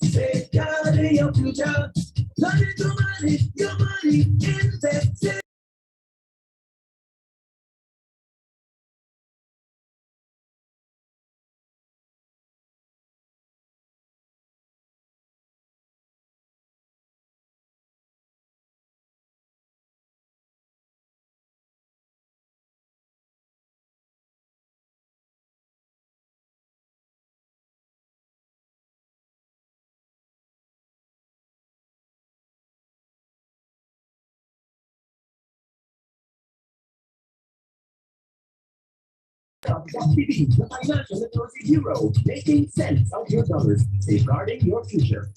Safeguarding your future. Turn into money, your money invested. TV, the financial literacy hero, making sense of your dollars, safeguarding your future.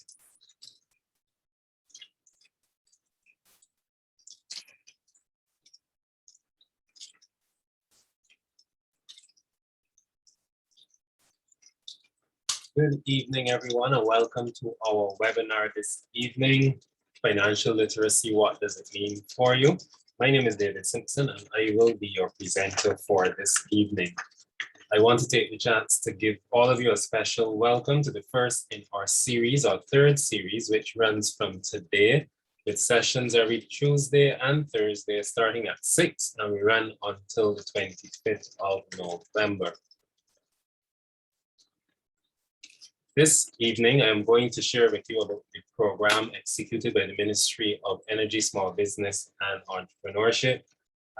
Good evening, everyone, and welcome to our webinar this evening, Financial Literacy, What Does It Mean for You? My name is David Simpson, and I will be your presenter for this evening. I want to take the chance to give all of you a special welcome to the first in our series, our third series, which runs from today, with sessions every Tuesday and Thursday starting at 6, and we run until the 25th of November. This evening, I am going to share with you about the program executed by the Ministry of Energy, Small Business and Entrepreneurship,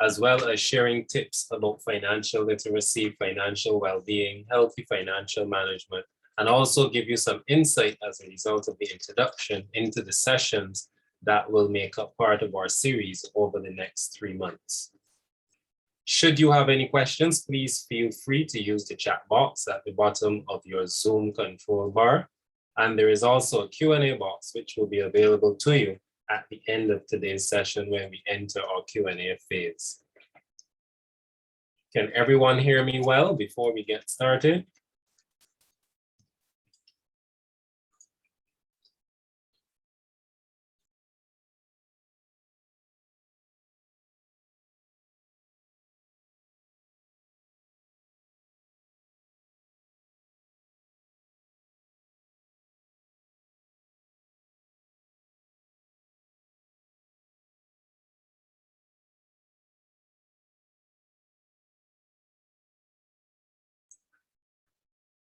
as well as sharing tips about financial literacy, financial well-being, healthy financial management, and also give you some insight as a result of the introduction into the sessions that will make up part of our series over the next 3 months. Should you have any questions, please feel free to use the chat box at the bottom of your Zoom control bar. And there is also a Q&A box which will be available to you at the end of today's session when we enter our Q&A phase. Can everyone hear me well before we get started?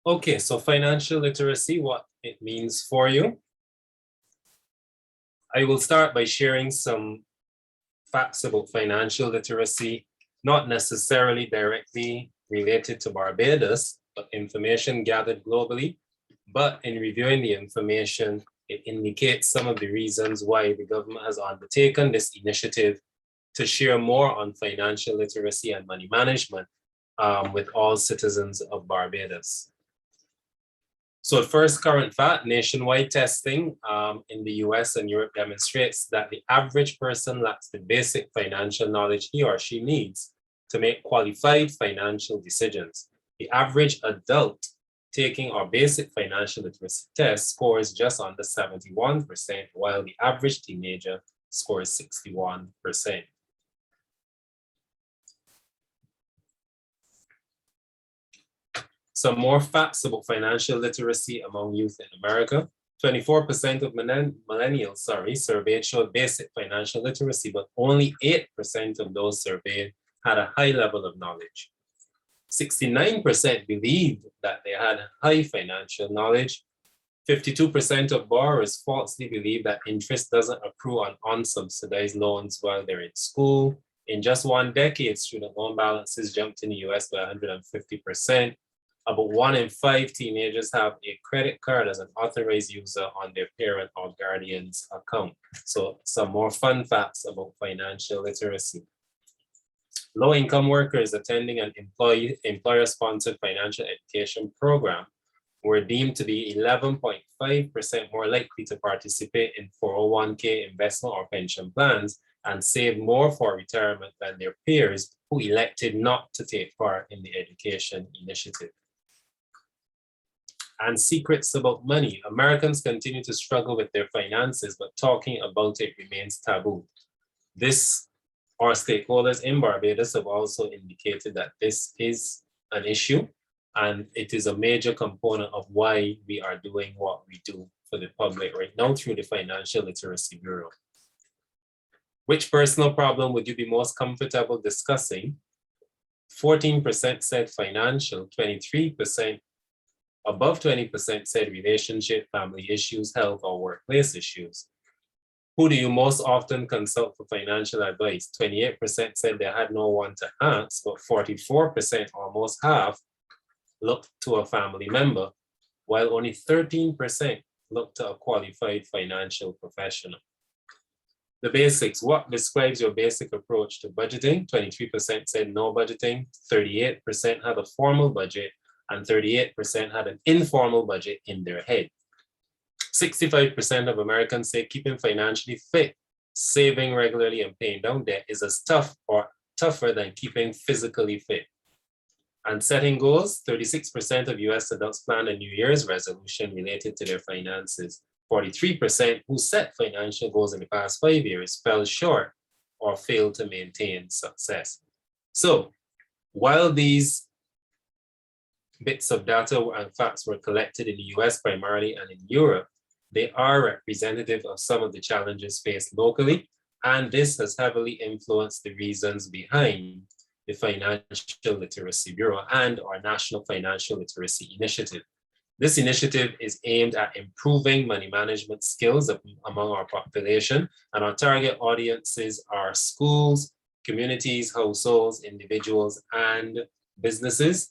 Okay, so financial literacy, what it means for you. I will start by sharing some facts about financial literacy, not necessarily directly related to Barbados, but information gathered globally. But in reviewing the information, it indicates some of the reasons why the government has undertaken this initiative to share more on financial literacy and money management with all citizens of Barbados. So first current fact, nationwide testing in the US and Europe demonstrates that the average person lacks the basic financial knowledge he or she needs to make qualified financial decisions. The average adult taking our basic financial literacy test scores just under 71%, while the average teenager scores 61%. Some more facts about financial literacy among youth in America. 24% of millennials, surveyed showed basic financial literacy, but only 8% of those surveyed had a high level of knowledge. 69% believed that they had high financial knowledge. 52% of borrowers falsely believe that interest doesn't accrue on unsubsidized loans while they're in school. In just 1 decade, student loan balances jumped in the US by 150%. About 1 in 5 teenagers have a credit card as an authorized user on their parent or guardian's account. So some more fun facts about financial literacy. Low-income workers attending an employer-sponsored financial education program were deemed to be 11.5% more likely to participate in 401k investment or pension plans and save more for retirement than their peers who elected not to take part in the education initiative. And secrets about money. Americans continue to struggle with their finances, but talking about it remains taboo. Our stakeholders in Barbados have also indicated that this is an issue, and it is a major component of why we are doing what we do for the public right now through the Financial Literacy Bureau. Which personal problem would you be most comfortable discussing? 14% said financial, 23%, above 20% said relationship, family issues, health, or workplace issues. Who do you most often consult for financial advice? 28% said they had no one to ask, but 44%, almost half, looked to a family member, while only 13% looked to a qualified financial professional. The basics. What describes your basic approach to budgeting? 23% said no budgeting, 38% had a formal budget, and 38% had an informal budget in their head. 65% of Americans say keeping financially fit, saving regularly, and paying down debt is as tough or tougher than keeping physically fit. And setting goals, 36% of US adults plan a New Year's resolution related to their finances. 43% who set financial goals in the past 5 years fell short or failed to maintain success. So while these bits of data and facts were collected in the US primarily and in Europe, they are representative of some of the challenges faced locally, and this has heavily influenced the reasons behind the Financial Literacy Bureau and our National Financial Literacy Initiative. This initiative is aimed at improving money management skills among our population, and our target audiences are schools, communities, households, individuals, and businesses.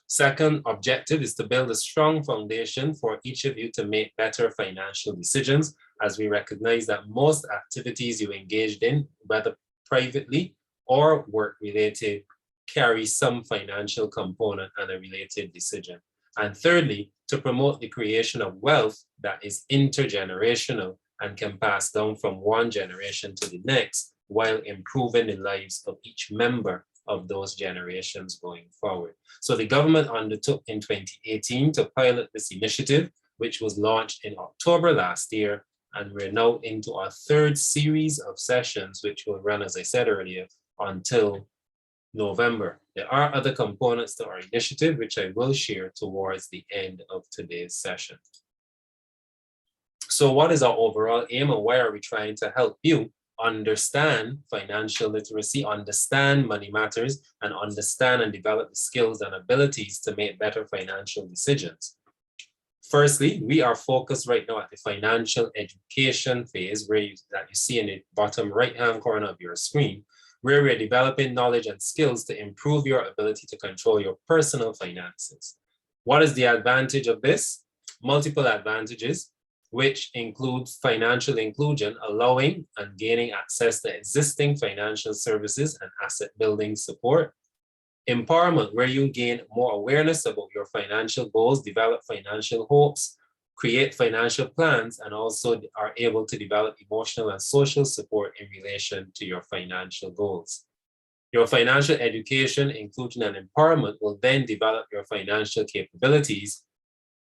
Second objective is to build a strong foundation for each of you to make better financial decisions, as we recognize that most activities you engaged in, whether privately or work-related, carry some financial component and a related decision. And thirdly, to promote the creation of wealth that is intergenerational and can pass down from one generation to the next, while improving the lives of each member of those generations going forward. So the government undertook in 2018 to pilot this initiative, which was launched in October last year, and we're now into our third series of sessions, which will run, as I said earlier, until November. There are other components to our initiative, which I will share towards the end of today's session. So what is our overall aim, and why are we trying to help you understand financial literacy, understand money matters, and understand and develop the skills and abilities to make better financial decisions? Firstly, we are focused right now at the financial education phase, that you see in the bottom right-hand corner of your screen, where we're developing knowledge and skills to improve your ability to control your personal finances. What is the advantage of this? Multiple advantages, which include financial inclusion, allowing and gaining access to existing financial services and asset building support. Empowerment, where you gain more awareness about your financial goals, develop financial hopes, create financial plans, and also are able to develop emotional and social support in relation to your financial goals. Your financial education, inclusion, and empowerment will then develop your financial capabilities,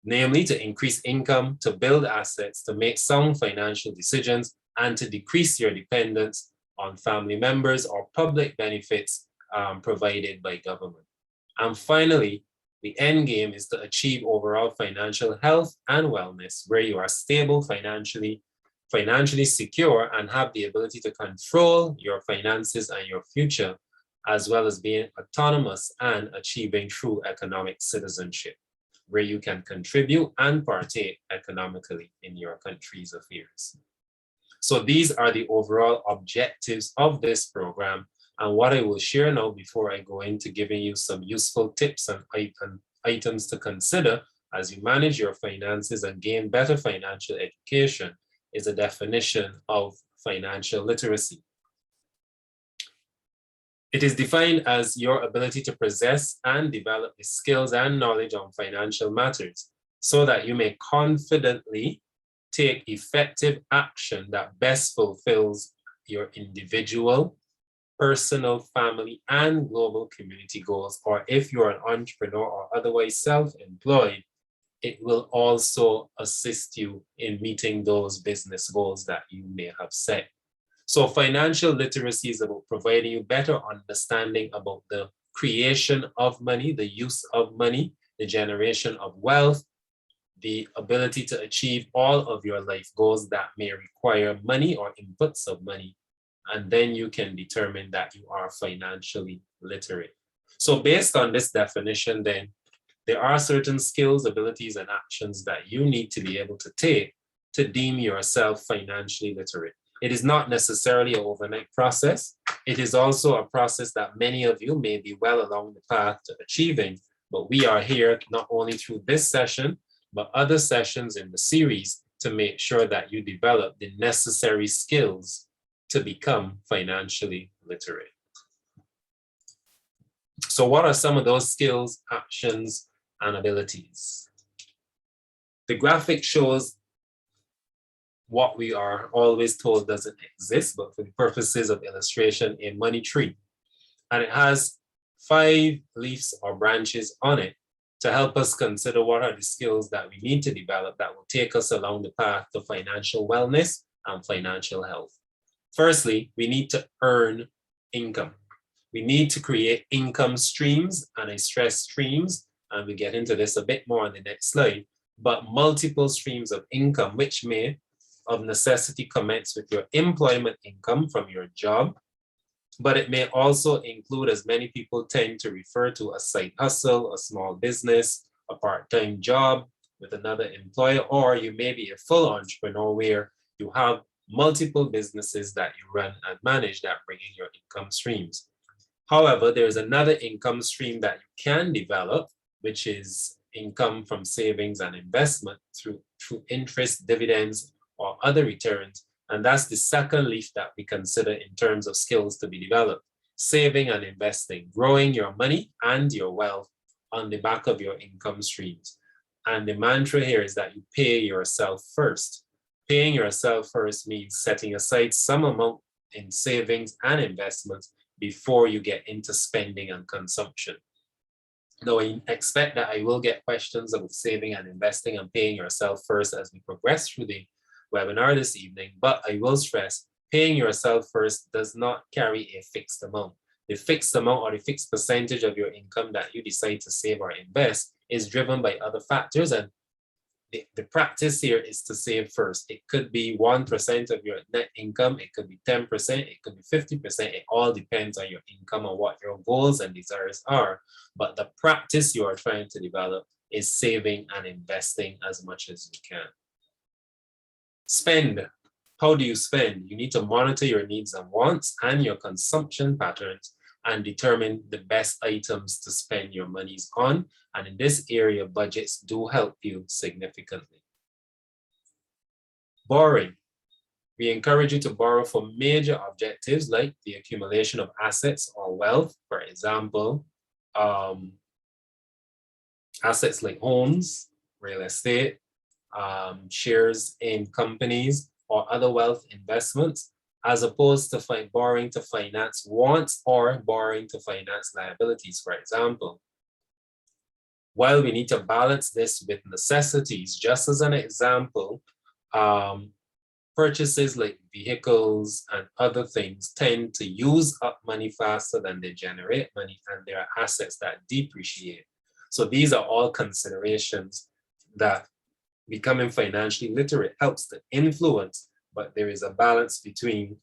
namely to increase income, to build assets, to make sound financial decisions, and to decrease your dependence on family members or public benefits provided by government. And finally, the end game is to achieve overall financial health and wellness, where you are stable financially secure, and have the ability to control your finances and your future, as well as being autonomous and achieving true economic citizenship, where you can contribute and partake economically in your country's affairs. So these are the overall objectives of this program. And what I will share now, before I go into giving you some useful tips and items to consider as you manage your finances and gain better financial education, is a definition of financial literacy. It is defined as your ability to possess and develop the skills and knowledge on financial matters so that you may confidently take effective action that best fulfills your individual, personal, family, and global community goals. Or if you're an entrepreneur or otherwise self-employed, it will also assist you in meeting those business goals that you may have set. So financial literacy is about providing you better understanding about the creation of money, the use of money, the generation of wealth, the ability to achieve all of your life goals that may require money or inputs of money. And then you can determine that you are financially literate. So based on this definition, then there are certain skills, abilities, and actions that you need to be able to take to deem yourself financially literate. It is not necessarily an overnight process. It is also a process that many of you may be well along the path to achieving, but we are here not only through this session, but other sessions in the series to make sure that you develop the necessary skills to become financially literate. So what are some of those skills, actions, and abilities? The graphic shows what we are always told doesn't exist, but for the purposes of illustration, a money tree. And it has 5 leaves or branches on it to help us consider what are the skills that we need to develop that will take us along the path to financial wellness and financial health. Firstly, we need to earn income. We need to create income streams, and I stress streams, and we get into this a bit more on the next slide, but multiple streams of income, which may of necessity commence with your employment income from your job, but it may also include, as many people tend to refer to, a side hustle, a small business, a part-time job with another employer, or you may be a full entrepreneur where you have multiple businesses that you run and manage that bring in your income streams. However, there's another income stream that you can develop, which is income from savings and investment through interest, dividends, or other returns. And that's the second leaf that we consider in terms of skills to be developed. Saving and investing, growing your money and your wealth on the back of your income streams. And the mantra here is that you pay yourself first. Paying yourself first means setting aside some amount in savings and investments before you get into spending and consumption. Now, I expect that I will get questions about saving and investing and paying yourself first as we progress through the webinar this evening, but I will stress paying yourself first does not carry a fixed amount. The fixed amount or the fixed percentage of your income that you decide to save or invest is driven by other factors, and the practice here is to save first. It could be 1% of your net income, it could be 10%, it could be 50%. It all depends on your income and what your goals and desires are. But the practice you are trying to develop is saving and investing as much as you can. Spend. How do you spend? You need to monitor your needs and wants and your consumption patterns and determine the best items to spend your monies on. And in this area, budgets do help you significantly. Borrowing. We encourage you to borrow for major objectives like the accumulation of assets or wealth. For example, assets like homes, real estate, shares in companies, or other wealth investments, as opposed to borrowing to finance wants or borrowing to finance liabilities, for example. While we need to balance this with necessities, just as an example, purchases like vehicles and other things tend to use up money faster than they generate money, and there are assets that depreciate. So these are all considerations that becoming financially literate helps to influence, but there is a balance between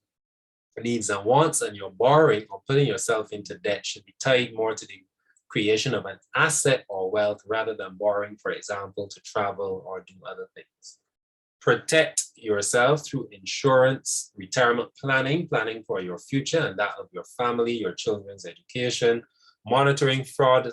needs and wants, and your borrowing or putting yourself into debt should be tied more to the creation of an asset or wealth rather than borrowing, for example, to travel or do other things. Protect yourself through insurance, retirement planning for your future and that of your family, your children's education, monitoring fraud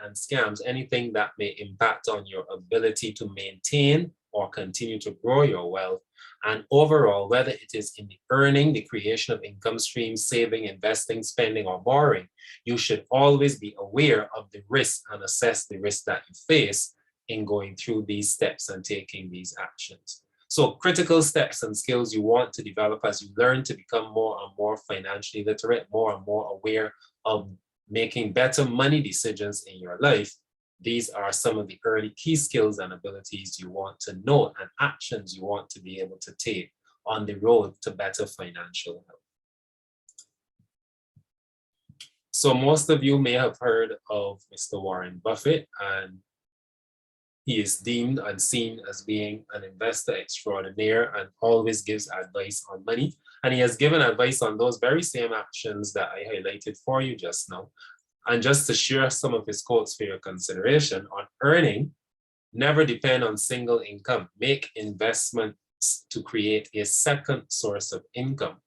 and scams, anything that may impact on your ability to maintain or continue to grow your wealth. And overall, whether it is in the earning, the creation of income streams, saving, investing, spending, or borrowing, you should always be aware of the risk and assess the risk that you face in going through these steps and taking these actions. So critical steps and skills you want to develop as you learn to become more and more financially literate, more and more aware of making better money decisions in your life. These are some of the early key skills and abilities you want to know and actions you want to be able to take on the road to better financial health. So most of you may have heard of Mr. Warren Buffett, and He is deemed and seen as being an investor extraordinaire and always gives advice on money. And he has given advice on those very same actions that I highlighted for you just now. And just to share some of his quotes for your consideration on earning, never depend on single income. Make investments to create a second source of income.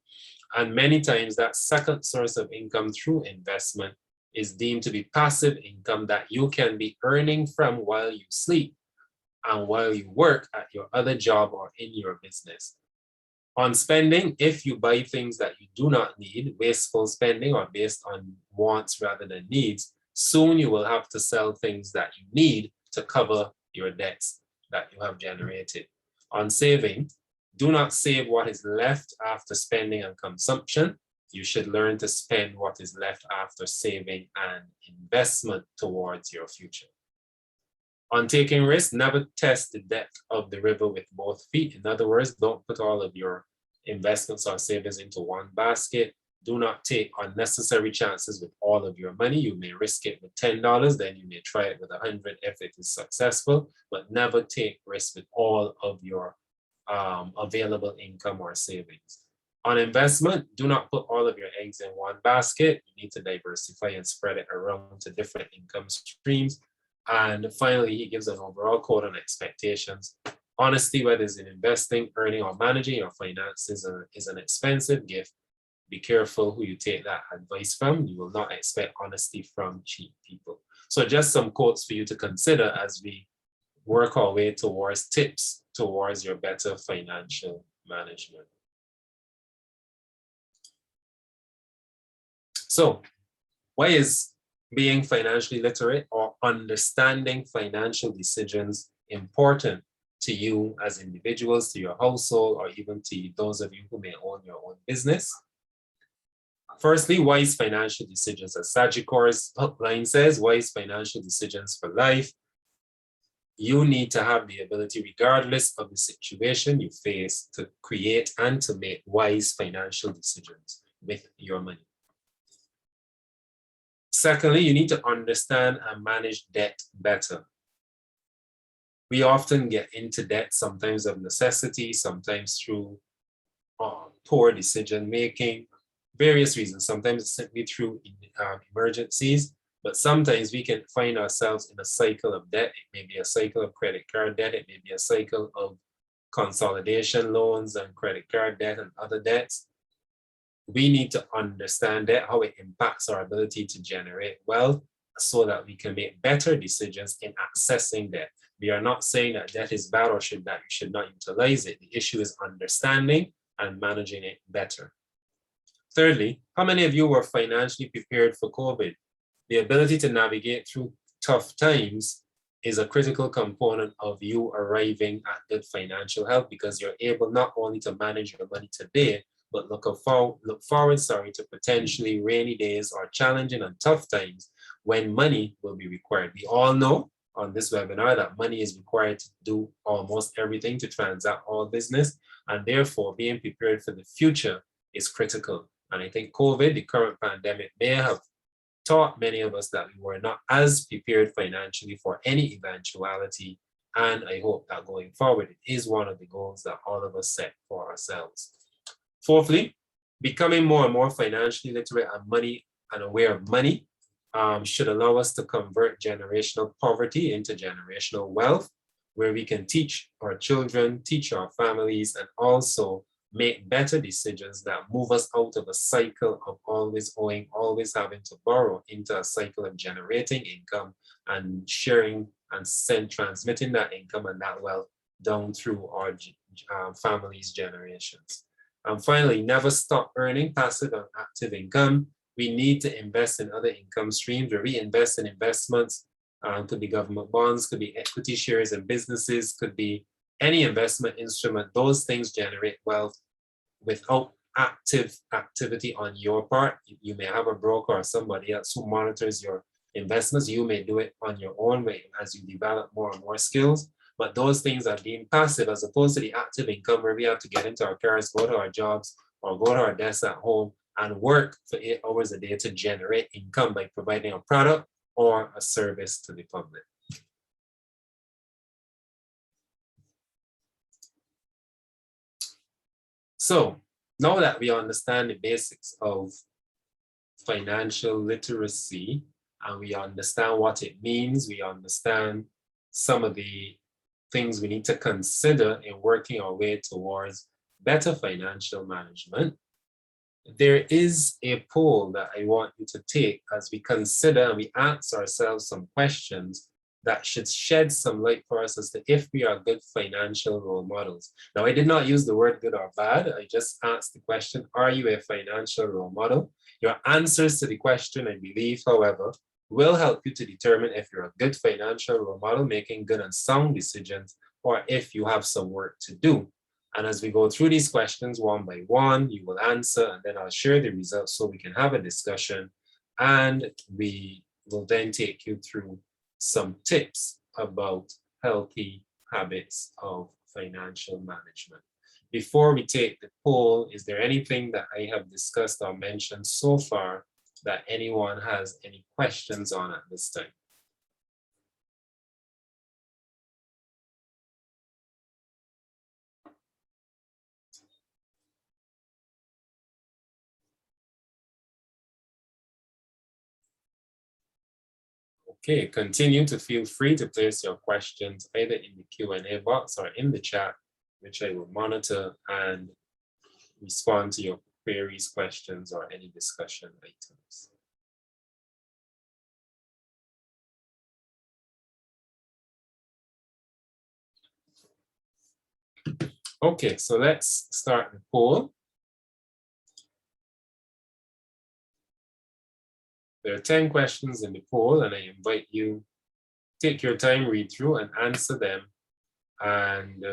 And many times that second source of income through investment is deemed to be passive income that you can be earning from while you sleep and while you work at your other job or in your business. On spending, if you buy things that you do not need, wasteful spending or based on wants rather than needs, soon you will have to sell things that you need to cover your debts that you have generated. On saving, do not save what is left after spending and consumption. You should learn to spend what is left after saving and investment towards your future. On taking risks, never test the depth of the river with both feet. In other words, don't put all of your investments or savings into one basket. Do not take unnecessary chances with all of your money. You may risk it with $10, then you may try it with 100 if it is successful, but never take risks with all of your available income or savings. On investment, do not put all of your eggs in one basket. You need to diversify and spread it around to different income streams. And finally, he gives an overall quote on expectations. Honesty, whether it's in investing, earning, or managing your finances, is an expensive gift. Be careful who you take that advice from. You will not expect honesty from cheap people. So just some quotes for you to consider as we work our way towards tips towards your better financial management. So why is being financially literate or understanding financial decisions important to you as individuals, to your household, or even to those of you who may own your own business? Firstly, wise financial decisions. As Sagittarius line says, wise financial decisions for life. You need to have the ability, regardless of the situation you face, to create and to make wise financial decisions with your money. Secondly, you need to understand and manage debt better. We often get into debt, sometimes of necessity, sometimes through poor decision making, various reasons. Sometimes it's simply through emergencies, but sometimes we can find ourselves in a cycle of debt. It may be a cycle of credit card debt. It may be a cycle of consolidation loans and credit card debt and other debts. We need to understand that, how it impacts our ability to generate wealth so that we can make better decisions in accessing debt. We are not saying that debt is bad or that you should not utilize it. The issue is understanding and managing it better. Thirdly, how many of you were financially prepared for COVID? The ability to navigate through tough times is a critical component of you arriving at good financial health, because you're able not only to manage your money today, but look forward to potentially rainy days or challenging and tough times when money will be required. We all know on this webinar that money is required to do almost everything to transact all business, and therefore being prepared for the future is critical. And I think COVID, the current pandemic, may have taught many of us that we were not as prepared financially for any eventuality. And I hope that going forward, it is one of the goals that all of us set for ourselves. Fourthly, becoming more and more financially literate and aware of money should allow us to convert generational poverty into generational wealth, where we can teach our children, teach our families, and also make better decisions that move us out of a cycle of always owing, always having to borrow, into a cycle of generating income and sharing and transmitting that income and that wealth down through our family's generations. And finally, never stop earning passive and active income. We need to invest in other income streams, where we invest in investments. Could be government bonds, could be equity shares in businesses, could be any investment instrument. Those things generate wealth without active activity on your part. You may have a broker or somebody else who monitors your investments. You may do it on your own way as you develop more and more skills. But those things are deemed passive, as opposed to the active income, where we have to get into our cars, go to our jobs, or go to our desks at home and work for 8 hours a day to generate income by providing a product or a service to the public. So now that we understand the basics of financial literacy and we understand what it means, we understand some of the things we need to consider in working our way towards better financial management, there is a poll that I want you to take as we consider and we ask ourselves some questions that should shed some light for us as to if we are good financial role models. Now, I did not use the word good or bad. I just asked the question, are you a financial role model? Your answers to the question, I believe, however, will help you to determine if you're a good financial role model, making good and sound decisions, or if you have some work to do. And as we go through these questions one by one, you will answer, and then I'll share the results so we can have a discussion. And we will then take you through some tips about healthy habits of financial management. Before we take the poll, is there anything that I have discussed or mentioned so far that anyone has any questions on at this time? Okay, continue to feel free to place your questions either in the Q&A box or in the chat, which I will monitor and respond to your queries, questions, or any discussion items. Okay, so let's start the poll. There are 10 questions in the poll, and I invite you to take your time, read through, and answer them. And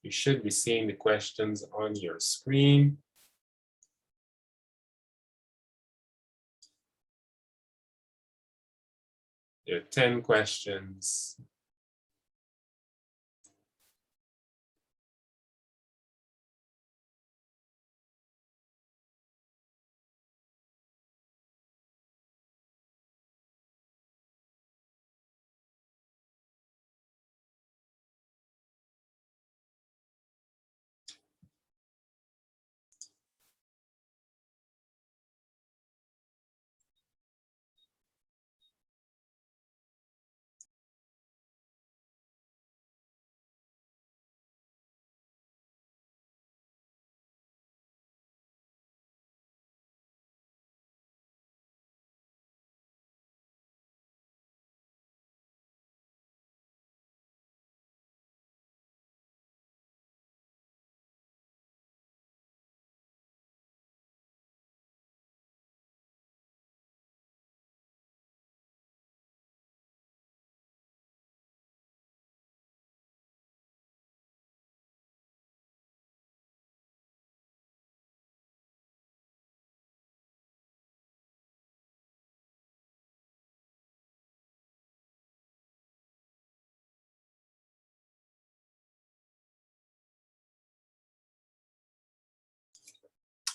you should be seeing the questions on your screen. There are 10 questions.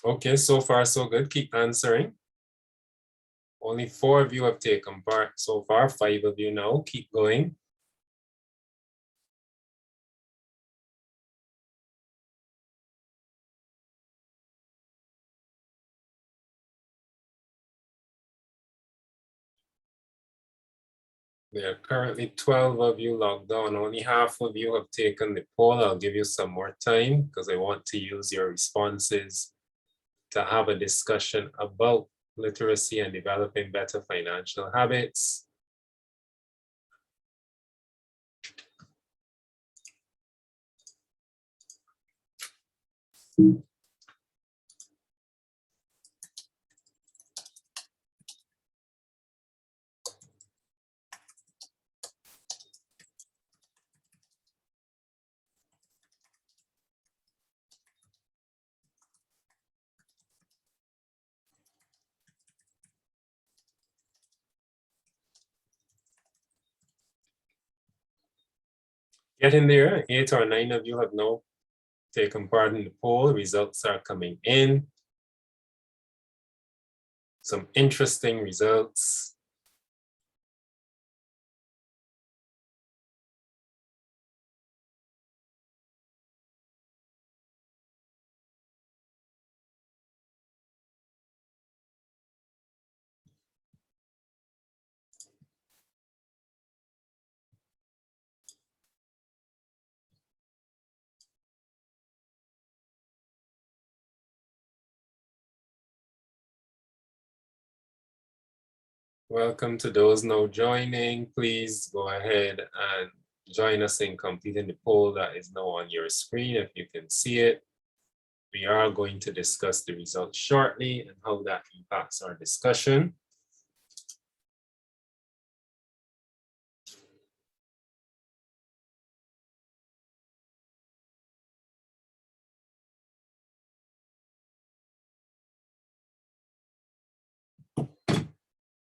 Okay, so far so good. Keep answering. Only 4 of you have taken part so far, 5 of you now. Keep going. There are currently 12 of you logged on. Only half of you have taken the poll. I'll give you some more time because I want to use your responses to have a discussion about literacy and developing better financial habits. Get in there. 8 or 9 of you have now taken part in the poll. Results are coming in. Some interesting results. Welcome to those now joining. Please go ahead and join us in completing the poll that is now on your screen if you can see it. We are going to discuss the results shortly and how that impacts our discussion.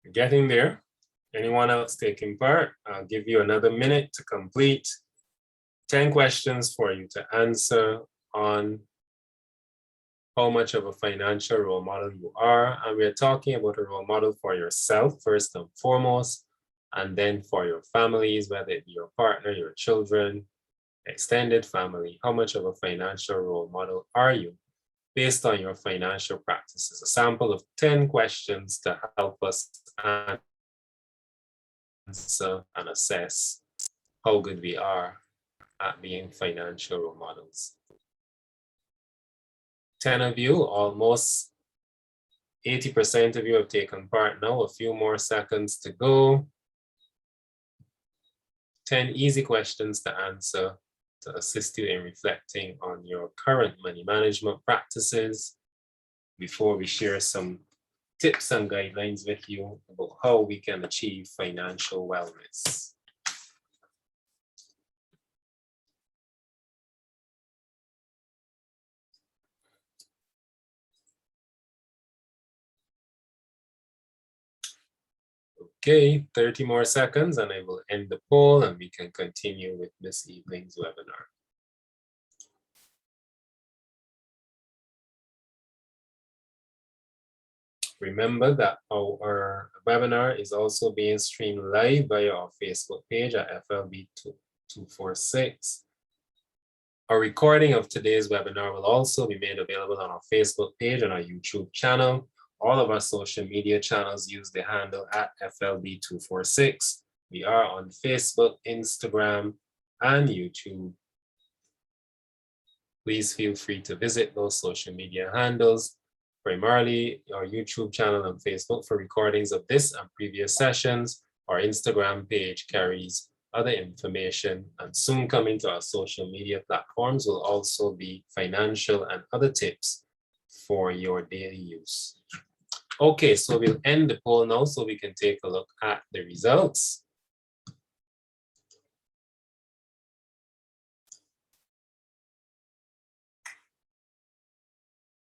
We're getting there. Anyone else taking part? I'll give you another minute to complete 10 questions for you to answer on how much of a financial role model you are. And we're talking about a role model for yourself, first and foremost, and then for your families, whether it be your partner, your children, extended family. How much of a financial role model are you based on your financial practices? A sample of 10 questions to help us answer and assess how good we are at being financial role models. 10 of you, almost 80% of you have taken part now. A few more seconds to go. 10 easy questions to answer to assist you in reflecting on your current money management practices before we share some tips and guidelines with you about how we can achieve financial wellness. Okay, 30 more seconds and I will end the poll and we can continue with this evening's webinar. Remember that our webinar is also being streamed live via our Facebook page at FLB246. A recording of today's webinar will also be made available on our Facebook page and our YouTube channel. All of our social media channels use the handle at FLB246. We are on Facebook, Instagram, and YouTube. Please feel free to visit those social media handles, primarily our YouTube channel and Facebook for recordings of this and previous sessions. Our Instagram page carries other information, and soon coming to our social media platforms will also be financial and other tips for your daily use. Okay, so we'll end the poll now so we can take a look at the results.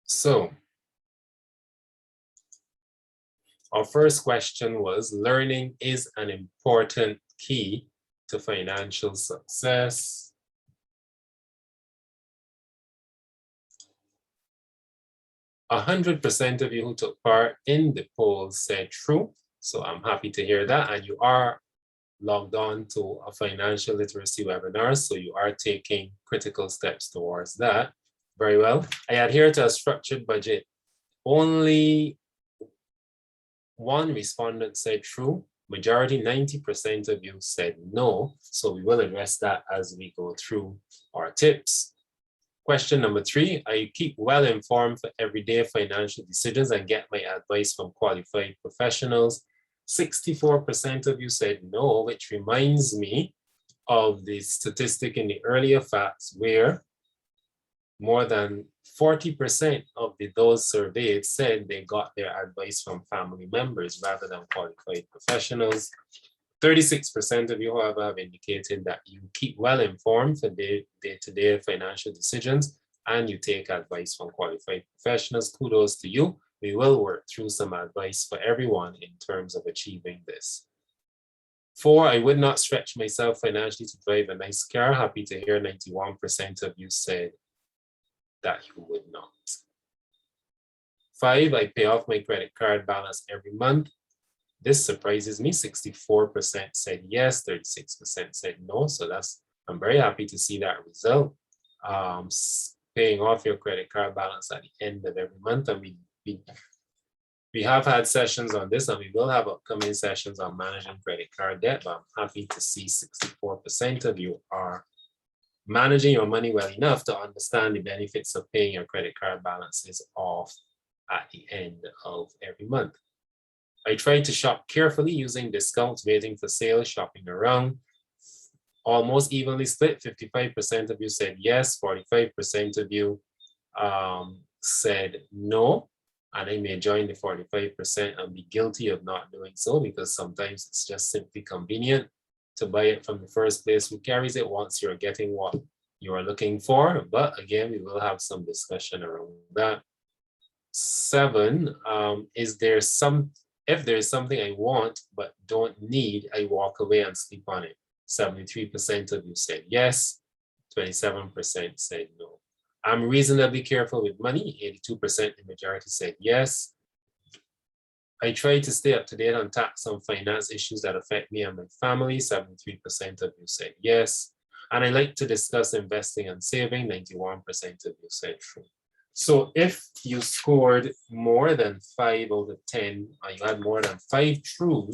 So, our first question was, learning is an important key to financial success. A 100% of you who took part in the poll said true. So I'm happy to hear that. And you are logged on to a financial literacy webinar. So you are taking critical steps towards that. Very well. I adhere to a structured budget. Only one respondent said true. Majority, 90% of you said no. So we will address that as we go through our tips. Question number 3, I keep well informed for everyday financial decisions and get my advice from qualified professionals. 64% of you said no, which reminds me of the statistic in the earlier facts where more than 40% of those surveyed said they got their advice from family members rather than qualified professionals. 36% of you, however, have indicated that you keep well informed for day-to-day financial decisions and you take advice from qualified professionals. Kudos to you. We will work through some advice for everyone in terms of achieving this. 4, I would not stretch myself financially to drive a nice car. Happy to hear 91% of you said that you would not. 5, I pay off my credit card balance every month. This surprises me. 64% said yes, 36% said no. So I'm very happy to see that result. Paying off your credit card balance at the end of every month. And we have had sessions on this and we will have upcoming sessions on managing credit card debt, but I'm happy to see 64% of you are managing your money well enough to understand the benefits of paying your credit card balances off at the end of every month. I try to shop carefully using discounts, waiting for sales, shopping around. Almost evenly split, 55% of you said yes, 45% of you said no. And I may join the 45% and be guilty of not doing so because sometimes it's just simply convenient to buy it from the first place who carries it once you're getting what you are looking for. But again, we will have some discussion around that. 7, if there's something I want but don't need, I walk away and sleep on it. 73% of you said yes, 27% said no. I'm reasonably careful with money, 82%, the majority said yes. I try to stay up to date on tax and finance issues that affect me and my family, 73% of you said yes. And I like to discuss investing and saving, 91% of you said true. So if you scored more than 5 out of 10, or you had more than 5 true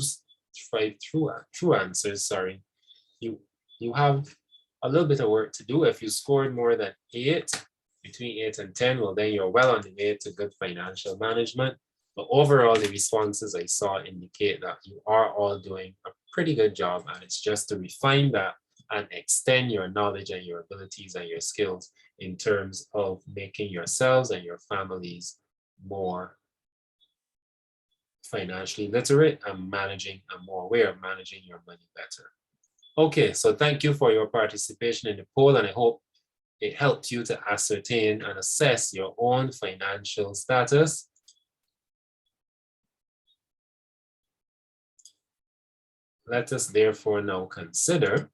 answers, sorry, you have a little bit of work to do. If you scored more than 8, between 8 and 10, well, then you're well on the way to good financial management. But overall, the responses I saw indicate that you are all doing a pretty good job, and it's just to refine that and extend your knowledge and your abilities and your skills in terms of making yourselves and your families more financially literate and more aware of managing your money better. Okay, so thank you for your participation in the poll, and I hope it helped you to ascertain and assess your own financial status. Let us therefore now consider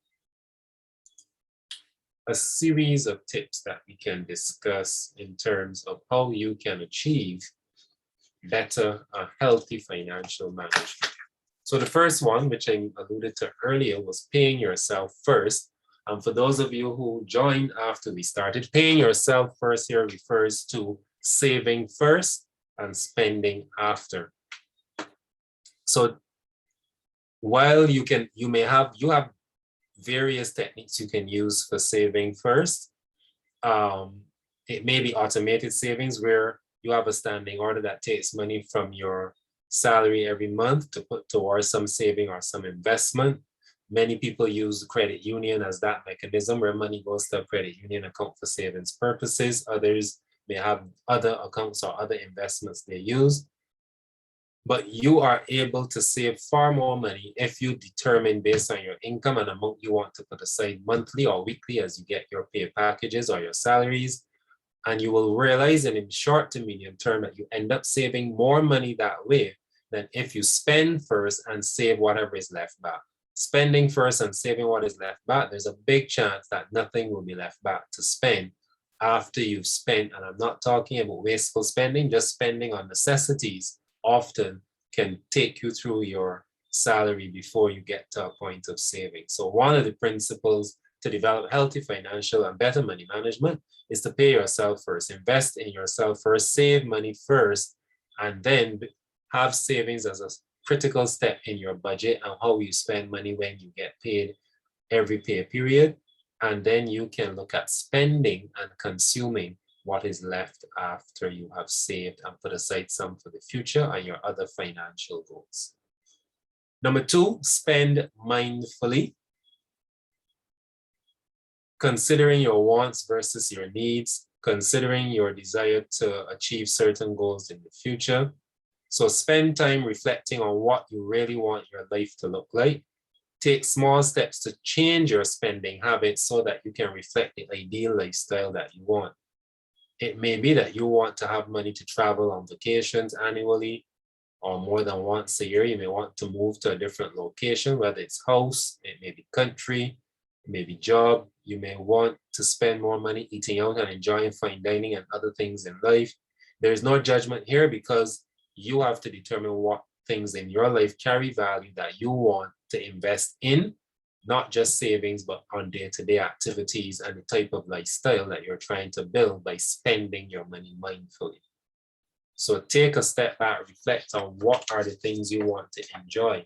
a series of tips that we can discuss in terms of how you can achieve better, healthy financial management. So the first one, which I alluded to earlier, was paying yourself first. And for those of you who joined after we started, paying yourself first here refers to saving first and spending after. So while you have various techniques you can use for saving first. It may be automated savings where you have a standing order that takes money from your salary every month to put towards some saving or some investment. Many people use the credit union as that mechanism where money goes to a credit union account for savings purposes. Others may have other accounts or other investments they use. But you are able to save far more money if you determine based on your income and amount you want to put aside monthly or weekly as you get your pay packages or your salaries. And you will realize that in the short to medium term that you end up saving more money that way than if you spend first and save whatever is left back. Spending first and saving what is left back, there's a big chance that nothing will be left back to spend after you've spent. And I'm not talking about wasteful spending, just spending on necessities often can take you through your salary before you get to a point of saving. So one of the principles to develop healthy financial and better money management is to pay yourself first, invest in yourself first, save money first, and then have savings as a critical step in your budget and how you spend money when you get paid every pay period. And then you can look at spending and consuming what is left after you have saved and put aside some for the future and your other financial goals. Number 2, spend mindfully. Considering your wants versus your needs, considering your desire to achieve certain goals in the future. So spend time reflecting on what you really want your life to look like. Take small steps to change your spending habits so that you can reflect the ideal lifestyle that you want. It may be that you want to have money to travel on vacations annually or more than once a year. You may want to move to a different location, whether it's house, it may be country, it may be job. You may want to spend more money eating out and enjoying fine dining and other things in life. There's no judgment here because you have to determine what things in your life carry value that you want to invest in, not just savings, but on day-to-day activities and the type of lifestyle that you're trying to build by spending your money mindfully. So take a step back, reflect on what are the things you want to enjoy.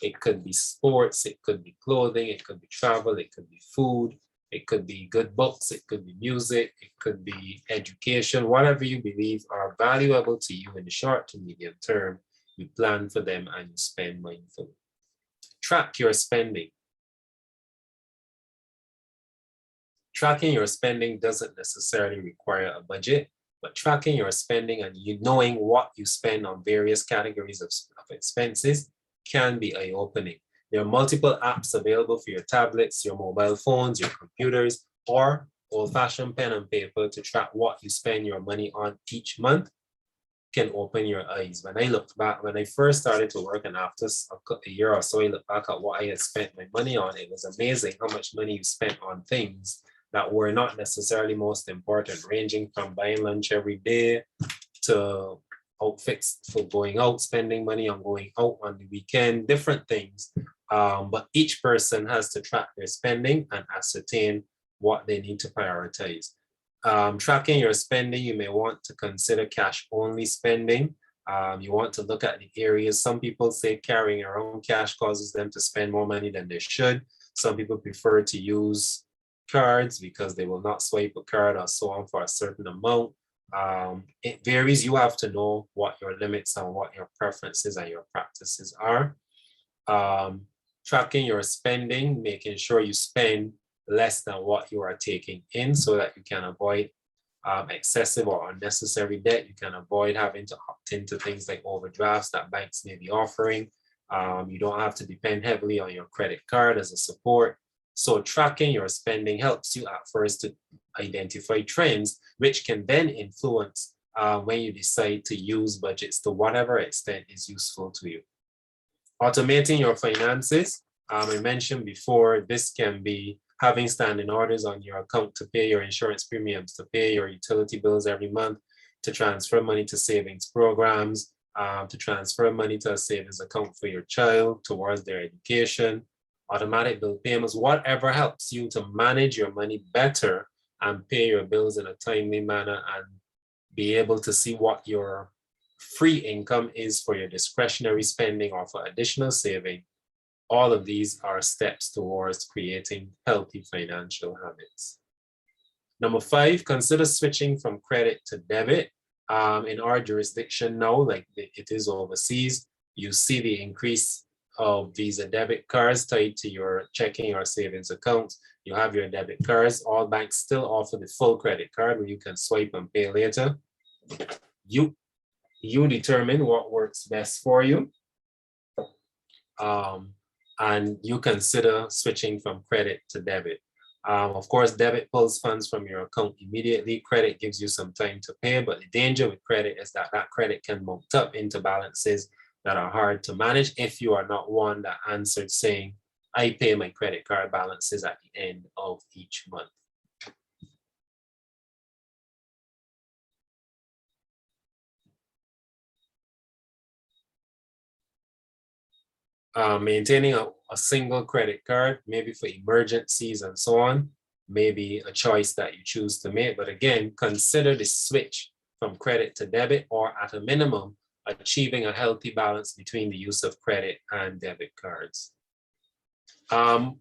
It could be sports, it could be clothing, it could be travel, it could be food, it could be good books, it could be music, it could be education, whatever you believe are valuable to you in the short to medium term. you plan for them, and you spend mindfully. Track your spending. Tracking your spending doesn't necessarily require a budget, but tracking your spending and you knowing what you spend on various categories of expenses can be eye-opening. There are multiple apps available for your tablets, your mobile phones, your computers, or old-fashioned pen and paper to track what you spend your money on each month can open your eyes. When I looked back, when I first started to work and after a year or so, I looked back at what I had spent my money on. It was amazing how much money you spent on things that were not necessarily most important, ranging from buying lunch every day to outfits for going out, spending money on going out on the weekend, different things. But each person has to track their spending and ascertain what they need to prioritize. Tracking your spending, you may want to consider cash-only spending. You want to look at the areas. Some people say carrying around cash causes them to spend more money than they should. Some people prefer to use cards because they will not swipe a card or so on for a certain amount. It varies. You have to know what your limits and what your preferences and your practices are. Tracking your spending, making sure you spend less than what you are taking in so that you can avoid excessive or unnecessary debt. You can avoid having to opt into things like overdrafts that banks may be offering. You don't have to depend heavily on your credit card as a support. So tracking your spending helps you at first to identify trends, which can then influence when you decide to use budgets to whatever extent is useful to you. Automating your finances. I mentioned before, this can be having standing orders on your account to pay your insurance premiums, to pay your utility bills every month, to transfer money to savings programs, to transfer money to a savings account for your child towards their education, automatic bill payments, whatever helps you to manage your money better and pay your bills in a timely manner and be able to see what your free income is for your discretionary spending or for additional saving. All of these are steps towards creating healthy financial habits. Number 5, consider switching from credit to debit. In our jurisdiction now, like it is overseas, you see the increase of Visa debit cards tied to your checking or savings accounts. You have your debit cards. All banks still offer the full credit card where you can swipe and pay later. You determine what works best for you. And you consider switching from credit to debit. Of course, debit pulls funds from your account immediately. Credit gives you some time to pay, but the danger with credit is that that credit can mount up into balances that are hard to manage if you are not one that answered saying, I pay my credit card balances at the end of each month. Maintaining a single credit card, maybe for emergencies and so on, may be a choice that you choose to make. But again, consider the switch from credit to debit, or at a minimum, achieving a healthy balance between the use of credit and debit cards.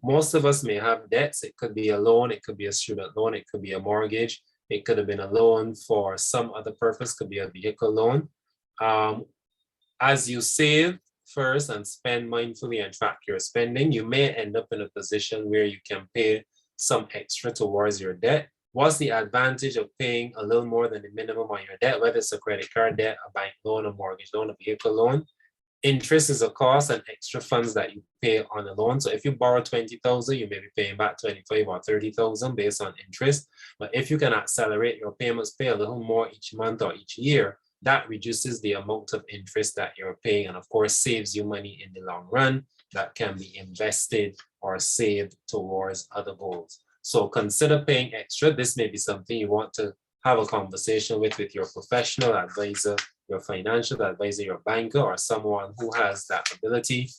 Most of us may have debts. It could be a loan, it could be a student loan, it could be a mortgage, it could have been a loan for some other purpose, could be a vehicle loan. As you save first and spend mindfully and track your spending, you may end up in a position where you can pay some extra towards your debt. What's the advantage of paying a little more than the minimum on your debt, whether it's a credit card debt, a bank loan, a mortgage loan, a vehicle loan? Interest is a cost and extra funds that you pay on a loan. So if you borrow 20,000, you may be paying back 25 or 30,000 based on interest. But if you can accelerate your payments, pay a little more each month or each year, that reduces the amount of interest that you're paying, and of course saves you money in the long run that can be invested or saved towards other goals. So consider paying extra. This may be something you want to have a conversation with your professional advisor, your financial advisor, your banker, or someone who has that ability.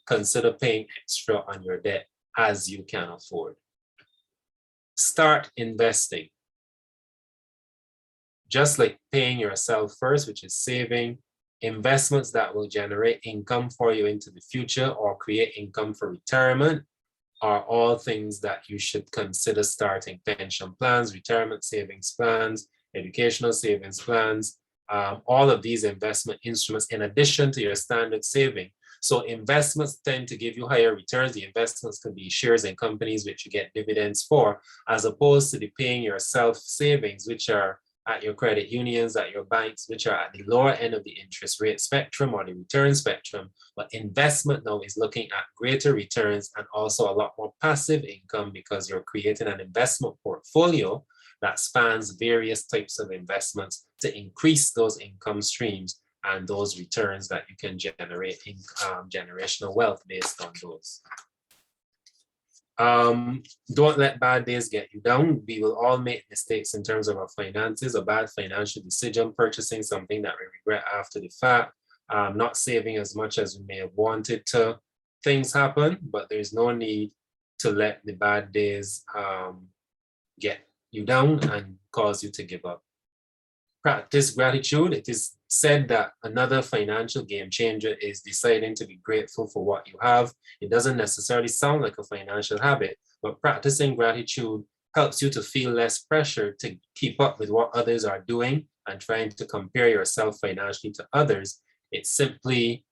Consider paying extra on your debt as you can afford. Start investing. Just like paying yourself first, which is saving, investments that will generate income for you into the future or create income for retirement are all things that you should consider starting. Pension plans, retirement savings plans, educational savings plans, all of these investment instruments in addition to your standard saving. So investments tend to give you higher returns. The investments can be shares in companies which you get dividends for, as opposed to the paying yourself savings, which are at your credit unions, at your banks, which are at the lower end of the interest rate spectrum or the return spectrum. But investment now is looking at greater returns and also a lot more passive income, because you're creating an investment portfolio that spans various types of investments to increase those income streams and those returns that you can generate in generational wealth based on those. Don't let bad days get you down. We will all make mistakes in terms of our finances, a bad financial decision, purchasing something that we regret after the fact, not saving as much as we may have wanted to. Things happen, but there's no need to let the bad days get you down and cause you to give up. Practice gratitude. It is said that another financial game changer is deciding to be grateful for what you have. It doesn't necessarily sound like a financial habit, but practicing gratitude helps you to feel less pressure to keep up with what others are doing and trying to compare yourself financially to others. It simply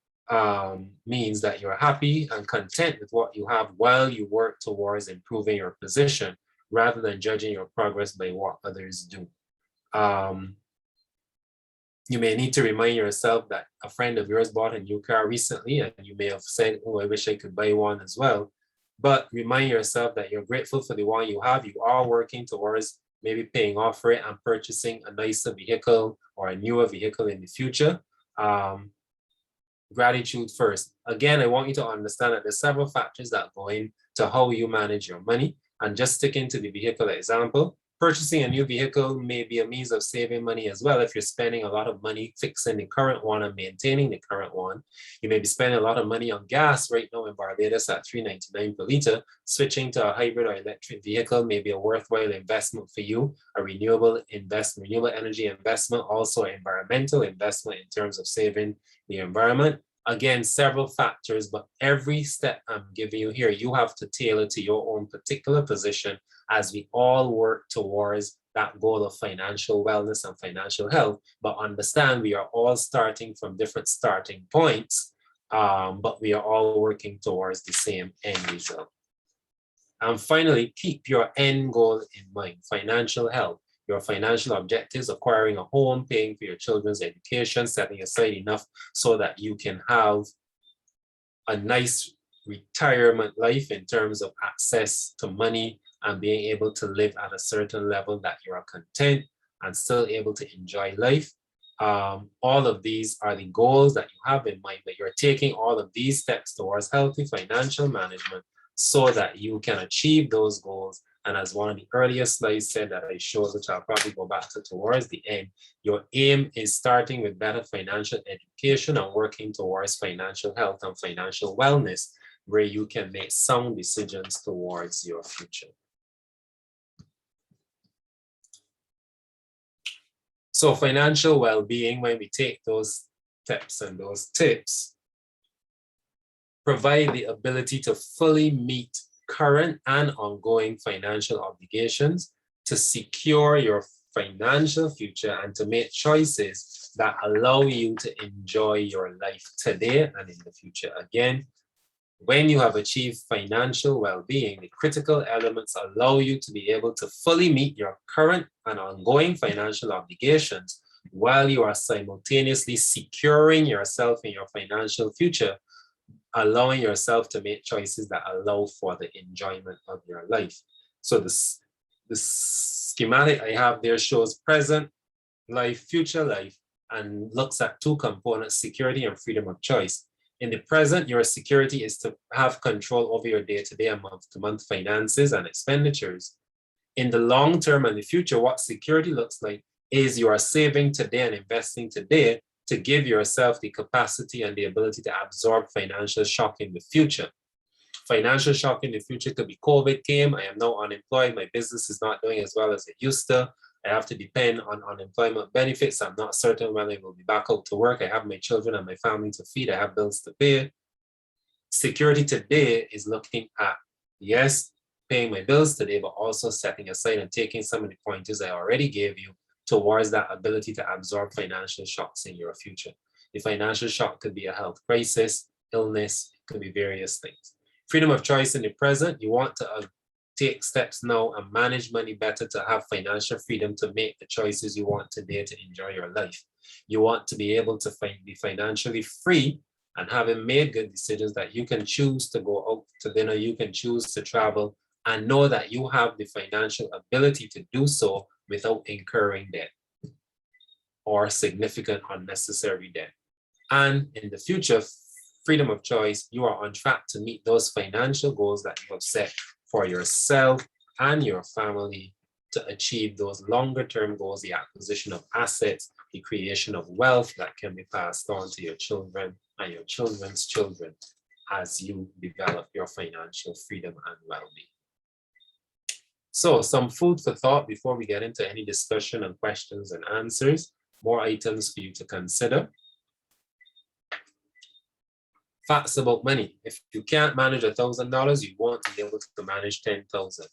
means that you're happy and content with what you have while you work towards improving your position, rather than judging your progress by what others do. You may need to remind yourself that a friend of yours bought a new car recently, and you may have said, oh, I wish I could buy one as well. But remind yourself that you're grateful for the one you have. You are working towards maybe paying off for it and purchasing a nicer vehicle or a newer vehicle in the future. Gratitude first. Again, I want you to understand that there's several factors that go into how you manage your money. And just sticking to the vehicle example, purchasing a new vehicle may be a means of saving money as well. If you're spending a lot of money fixing the current one and maintaining the current one, you may be spending a lot of money on gas right now in Barbados at $3.99 per liter. Switching to a hybrid or electric vehicle may be a worthwhile investment for you, a renewable energy investment, also an environmental investment in terms of saving the environment. Again, several factors, but every step I'm giving you here, you have to tailor to your own particular position as we all work towards that goal of financial wellness and financial health. But understand, we are all starting from different starting points, but we are all working towards the same end result. And finally, keep your end goal in mind, financial health. Your financial objectives, acquiring a home, paying for your children's education, setting aside enough so that you can have a nice retirement life in terms of access to money and being able to live at a certain level that you are content and still able to enjoy life. All of these are the goals that you have in mind, but you're taking all of these steps towards healthy financial management so that you can achieve those goals. And as one of the earlier slides said that I showed, which I'll probably go back to towards the end, your aim is starting with better financial education and working towards financial health and financial wellness, where you can make sound decisions towards your future. So financial well-being, when we take those steps and those tips, provide the ability to fully meet current and ongoing financial obligations, to secure your financial future, and to make choices that allow you to enjoy your life today and in the future. Again, when you have achieved financial well-being, the critical elements allow you to be able to fully meet your current and ongoing financial obligations while you are simultaneously securing yourself in your financial future, allowing yourself to make choices that allow for the enjoyment of your life. So the schematic I have there shows present life, future life, and looks at two components, security and freedom of choice. In the present, your security is to have control over your day-to-day and month-to-month finances and expenditures. In the long term and the future, what security looks like is you are saving today and investing today to give yourself the capacity and the ability to absorb financial shock in the future. Financial shock in the future could be COVID came, I am now unemployed, my business is not doing as well as it used to, I have to depend on unemployment benefits, I'm not certain when I will be back out to work, I have my children and my family to feed, I have bills to pay. Security today is looking at, yes, paying my bills today, but also setting aside and taking some of the pointers I already gave you towards that ability to absorb financial shocks in your future. The financial shock could be a health crisis, illness, could be various things. Freedom of choice in the present, you want to take steps now and manage money better to have financial freedom to make the choices you want today to enjoy your life. You want to be able to be financially free and having made good decisions that you can choose to go out to dinner, you can choose to travel, and know that you have the financial ability to do so without incurring debt or significant unnecessary debt. And in the future, freedom of choice, you are on track to meet those financial goals that you have set for yourself and your family to achieve those longer term goals, the acquisition of assets, the creation of wealth that can be passed on to your children and your children's children as you develop your financial freedom and well-being. So some food for thought before we get into any discussion and questions and answers, more items for you to consider. Facts about money. If you can't manage $1,000, you want to be able to manage 10,000.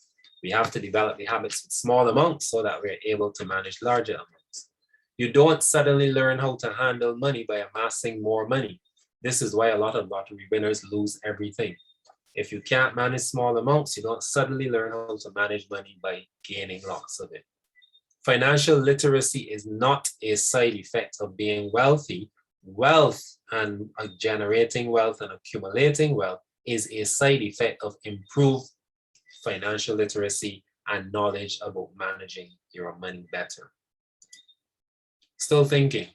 We have to develop the habits with small amounts so that we're able to manage larger amounts. You don't suddenly learn how to handle money by amassing more money. This is why a lot of lottery winners lose everything. If you can't manage small amounts, you don't suddenly learn how to manage money by gaining lots of it. Financial literacy is not a side effect of being wealthy. Wealth and generating wealth and accumulating wealth is a side effect of improved financial literacy and knowledge about managing your money better. Still thinking,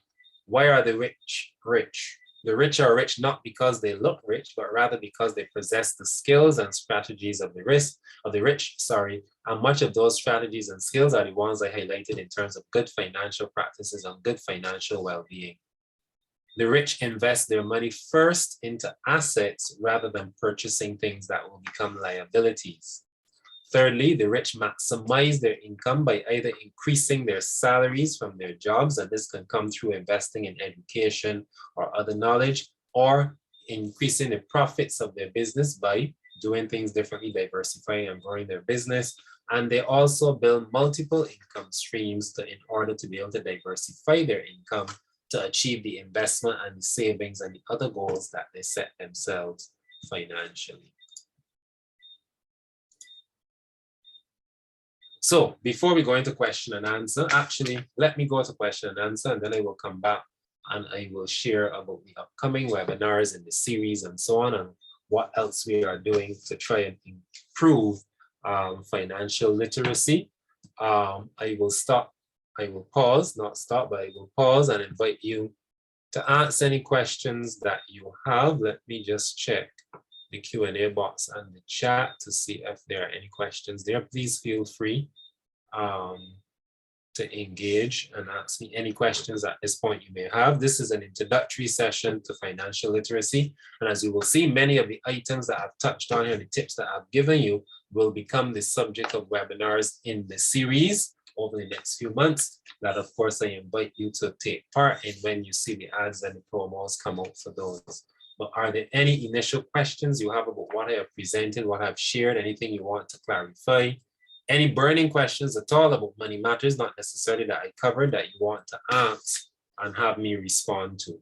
why are the rich rich? The rich are rich not because they look rich, but rather because they possess the skills and strategies of the rich, and much of those strategies and skills are the ones I highlighted in terms of good financial practices and good financial well-being. The rich invest their money first into assets rather than purchasing things that will become liabilities. Thirdly, the rich maximize their income by either increasing their salaries from their jobs, and this can come through investing in education or other knowledge, or increasing the profits of their business by doing things differently, diversifying and growing their business. And they also build multiple income streams in order to be able to diversify their income to achieve the investment and the savings and the other goals that they set themselves financially. So before we go into question and answer, actually, let me go to question and answer, and then I will come back and I will share about the upcoming webinars in the series and so on, and what else we are doing to try and improve financial literacy. I will pause, not stop, but I will pause and invite you to answer any questions that you have. Let me just check the Q&A box and the chat to see if there are any questions there. Please feel free to engage and ask me any questions at this point you may have. This is an introductory session to financial literacy. And as you will see, many of the items that I've touched on here, the tips that I've given you, will become the subject of webinars in the series over the next few months. That, of course, I invite you to take part in when you see the ads and the promos come out for those. But are there any initial questions you have about what I have presented, what I've shared, anything you want to clarify? Any burning questions at all about money matters, not necessarily that I covered, that you want to ask and have me respond to?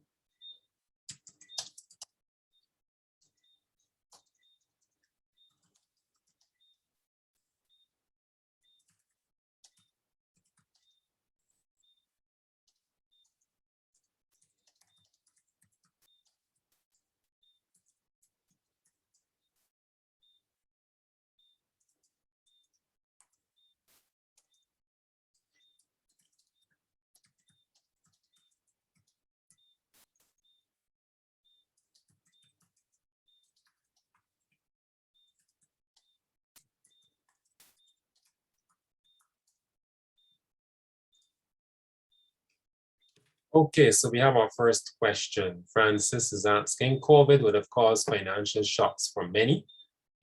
Okay, so we have our first question. Francis is asking, COVID would have caused financial shocks for many.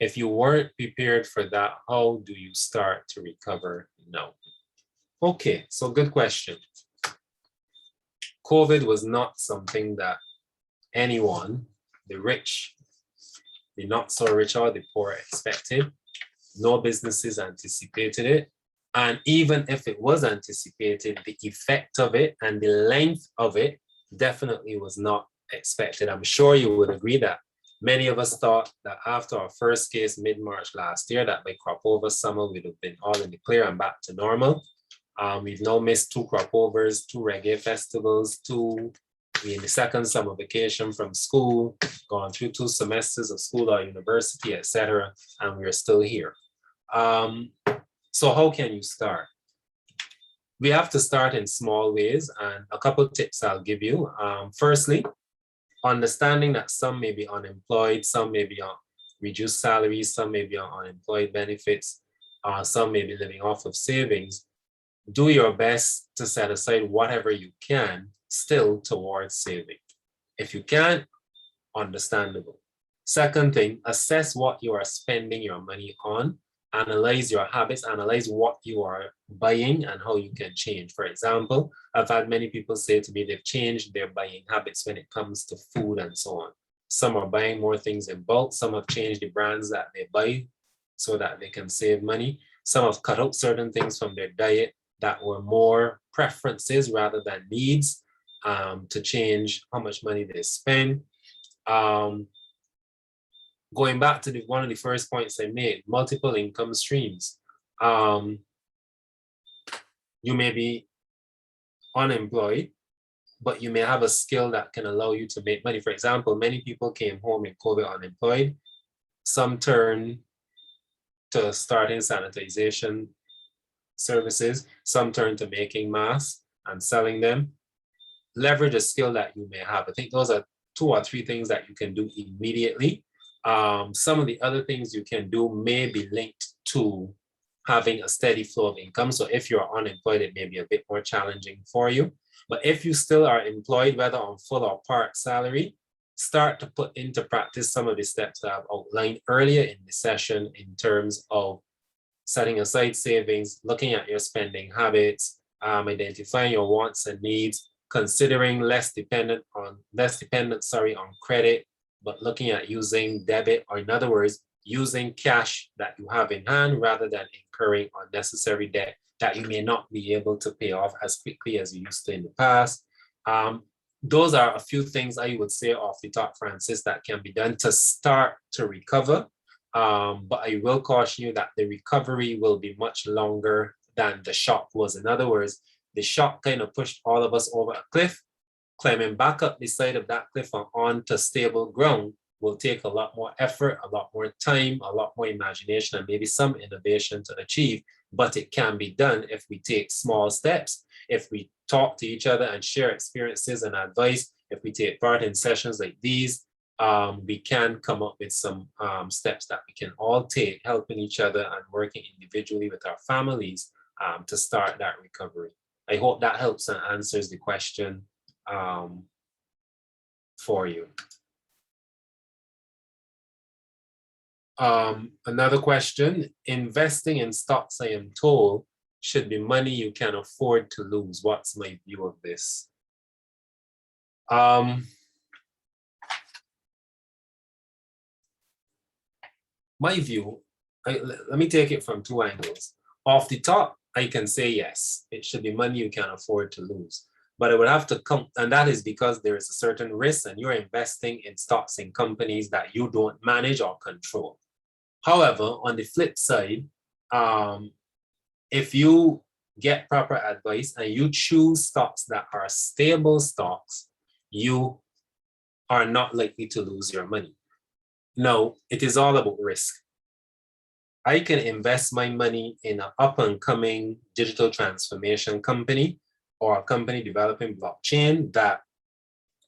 If you weren't prepared for that, how do you start to recover now? Okay, so good question. COVID was not something that anyone, the rich, the not so rich or the poor, expected. No businesses anticipated it. And even if it was anticipated, the effect of it and the length of it definitely was not expected. I'm sure you would agree that many of us thought that after our first case mid-March last year, that by crop over summer, we'd have been all in the clear and back to normal. We've now missed 2 crop overs, 2 reggae festivals, we in the second summer vacation from school, gone through 2 semesters of school or university, etc., and we're still here. So how can you start? We have to start in small ways, and a couple of tips I'll give you. Firstly, understanding that some may be unemployed, some may be on reduced salaries, some may be on unemployed benefits, some may be living off of savings. Do your best to set aside whatever you can still towards saving. If you can't, understandable. Second thing, assess what you are spending your money on. Analyze your habits, analyze what you are buying and how you can change. For example, I've had many people say to me they've changed their buying habits when it comes to food and so on. Some are buying more things in bulk. Some have changed the brands that they buy so that they can save money. Some have cut out certain things from their diet that were more preferences rather than needs, to change how much money they spend. Going back to one of the first points I made, multiple income streams. You may be unemployed, but you may have a skill that can allow you to make money. For example, many people came home in COVID unemployed. Some turned to starting sanitization services. Some turned to making masks and selling them. Leverage a skill that you may have. I think those are 2 or 3 things that you can do immediately. Some of the other things you can do may be linked to having a steady flow of income. So if you're unemployed, it may be a bit more challenging for you. But if you still are employed, whether on full or part salary, start to put into practice some of the steps that I've outlined earlier in the session in terms of setting aside savings, looking at your spending habits, identifying your wants and needs, considering less dependent on credit, but looking at using debit, or in other words, using cash that you have in hand rather than incurring unnecessary debt that you may not be able to pay off as quickly as you used to in the past. Those are a few things I would say off the top, Francis, that can be done to start to recover. But I will caution you that the recovery will be much longer than the shock was. In other words, the shock kind of pushed all of us over a cliff. Climbing back up the side of that cliff and onto stable ground will take a lot more effort, a lot more time, a lot more imagination, and maybe some innovation to achieve. But it can be done if we take small steps, if we talk to each other and share experiences and advice, if we take part in sessions like these. We can come up with some steps that we can all take, helping each other and working individually with our families to start that recovery. I hope that helps and answers the question for you. Another question, investing in stocks, I am told, should be money you can afford to lose. What's my view of this? My view, let me take it from 2 angles. Off the top, I can say yes, it should be money you can afford to lose. But it would have to come, and that is because there is a certain risk and you're investing in stocks in companies that you don't manage or control. However, on the flip side, if you get proper advice and you choose stocks that are stable stocks, you are not likely to lose your money. No, it is all about risk. I can invest my money in an up-and-coming digital transformation company or a company developing blockchain that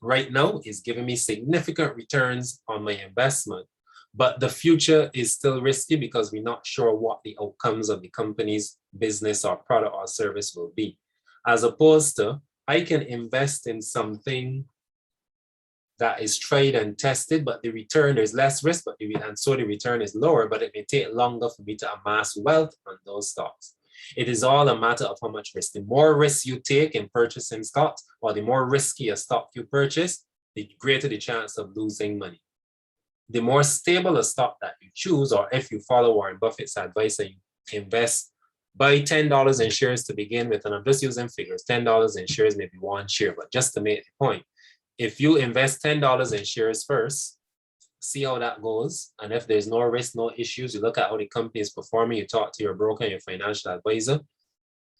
right now is giving me significant returns on my investment. But the future is still risky because we're not sure what the outcomes of the company's business or product or service will be. As opposed to, I can invest in something that is tried and tested, but the return, there's less risk, and so the return is lower, but it may take longer for me to amass wealth on those stocks. It is all a matter of how much risk. The more risk you take in purchasing stocks, or the more risky a stock you purchase, the greater the chance of losing money. The more stable a stock that you choose, or if you follow Warren Buffett's advice and you invest buy $10 in shares to begin with, and I'm just using figures, $10 in shares, maybe one share, but just to make the point, if you invest $10 in shares first, see how that goes. And if there's no risk, no issues, you look at how the company is performing, you talk to your broker and your financial advisor,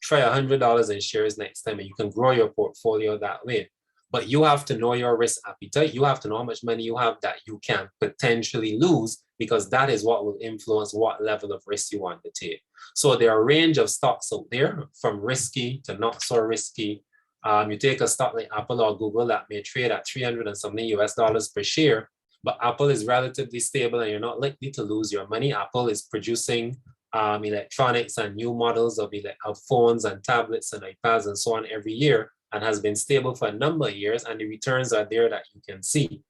try $100 in shares next time, and you can grow your portfolio that way. But you have to know your risk appetite. You have to know how much money you have that you can potentially lose, because that is what will influence what level of risk you want to take. So there are a range of stocks out there, from risky to not so risky. You take a stock like Apple or Google that may trade at 300 and something US dollars per share, but Apple is relatively stable and you're not likely to lose your money. Apple is producing electronics and new models of phones and tablets and iPads and so on every year, and has been stable for a number of years, and the returns are there that you can see.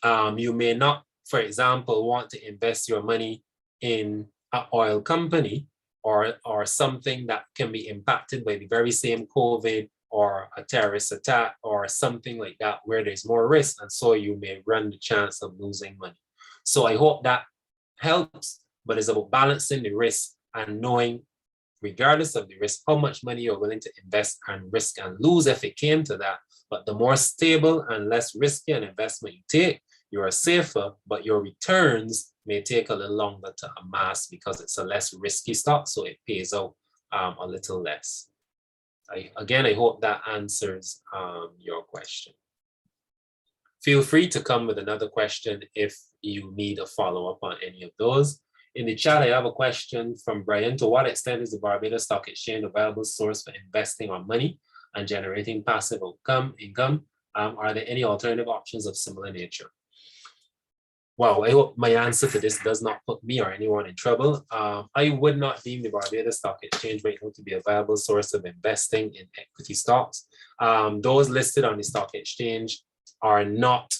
You may not, for example, want to invest your money in an oil company or something that can be impacted by the very same COVID or a terrorist attack or something like that, where there's more risk, and so you may run the chance of losing money. So I hope that helps, but it's about balancing the risk and knowing, regardless of the risk, how much money you're willing to invest and risk and lose if it came to that. But the more stable and less risky an investment you take, you are safer, but your returns may take a little longer to amass because it's a less risky stock, so it pays out a little less. I hope that answers your question. Feel free to come with another question if you need a follow-up on any of those. In the chat, I have a question from Brian. To what extent is the Barbados Stock Exchange a valuable source for investing our money and generating passive income? Are there any alternative options of similar nature? Well, I hope my answer to this does not put me or anyone in trouble. I would not deem the Barbados Stock Exchange right now to be a viable source of investing in equity stocks. Those listed on the stock exchange are not,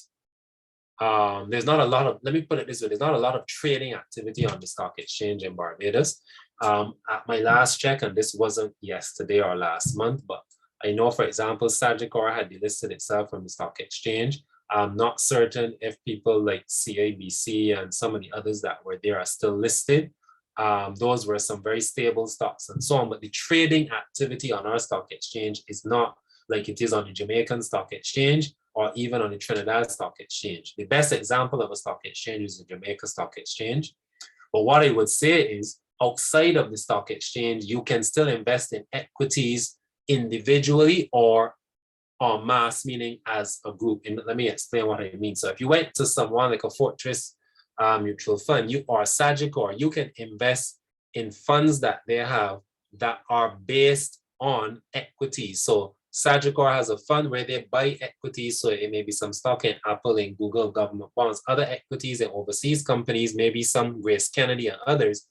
there's not a lot of, let me put it this way, there's not a lot of trading activity on the stock exchange in Barbados. At my last check, and this wasn't yesterday or last month, but I know, for example, Sagicor had delisted itself from the stock exchange. I'm not certain if people like CIBC and some of the others that were there are still listed. Those were some very stable stocks and so on, but the trading activity on our stock exchange is not like it is on the Jamaican stock exchange or even on the Trinidad stock exchange. The best example of a stock exchange is the Jamaica stock exchange. But what I would say is, outside of the stock exchange, you can still invest in equities individually or en masse, meaning as a group. And let me explain what I mean. So if you went to someone like a Fortress mutual fund, or Sagicor, you can invest in funds that they have that are based on equities. So Sagicor has a fund where they buy equities. So it may be some stock in Apple, in Google, government bonds, other equities in overseas companies, maybe some Grace Kennedy and others.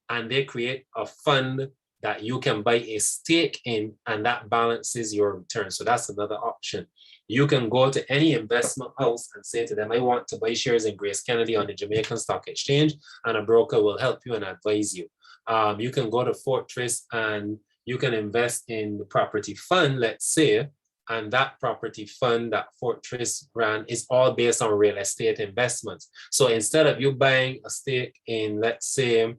And they create a fund that you can buy a stake in, and that balances your return. So that's another option. You can go to any investment house and say to them, I want to buy shares in Grace Kennedy on the Jamaican Stock Exchange, and a broker will help you and advise you. You can go to Fortress and you can invest in the property fund, let's say, and that property fund that Fortress ran is all based on real estate investments. So instead of you buying a stake in, let's say,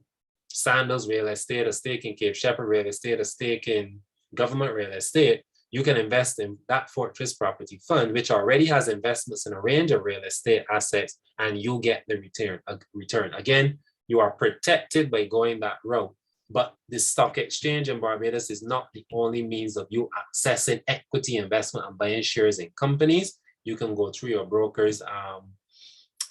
Sandals real estate, a stake in Cape Shepherd real estate, a stake in government real estate, you can invest in that Fortress property fund, which already has investments in a range of real estate assets, and you get the return. Again, you are protected by going that route. But the stock exchange in Barbados is not the only means of you accessing equity investment and buying shares in companies. You can go through your brokers,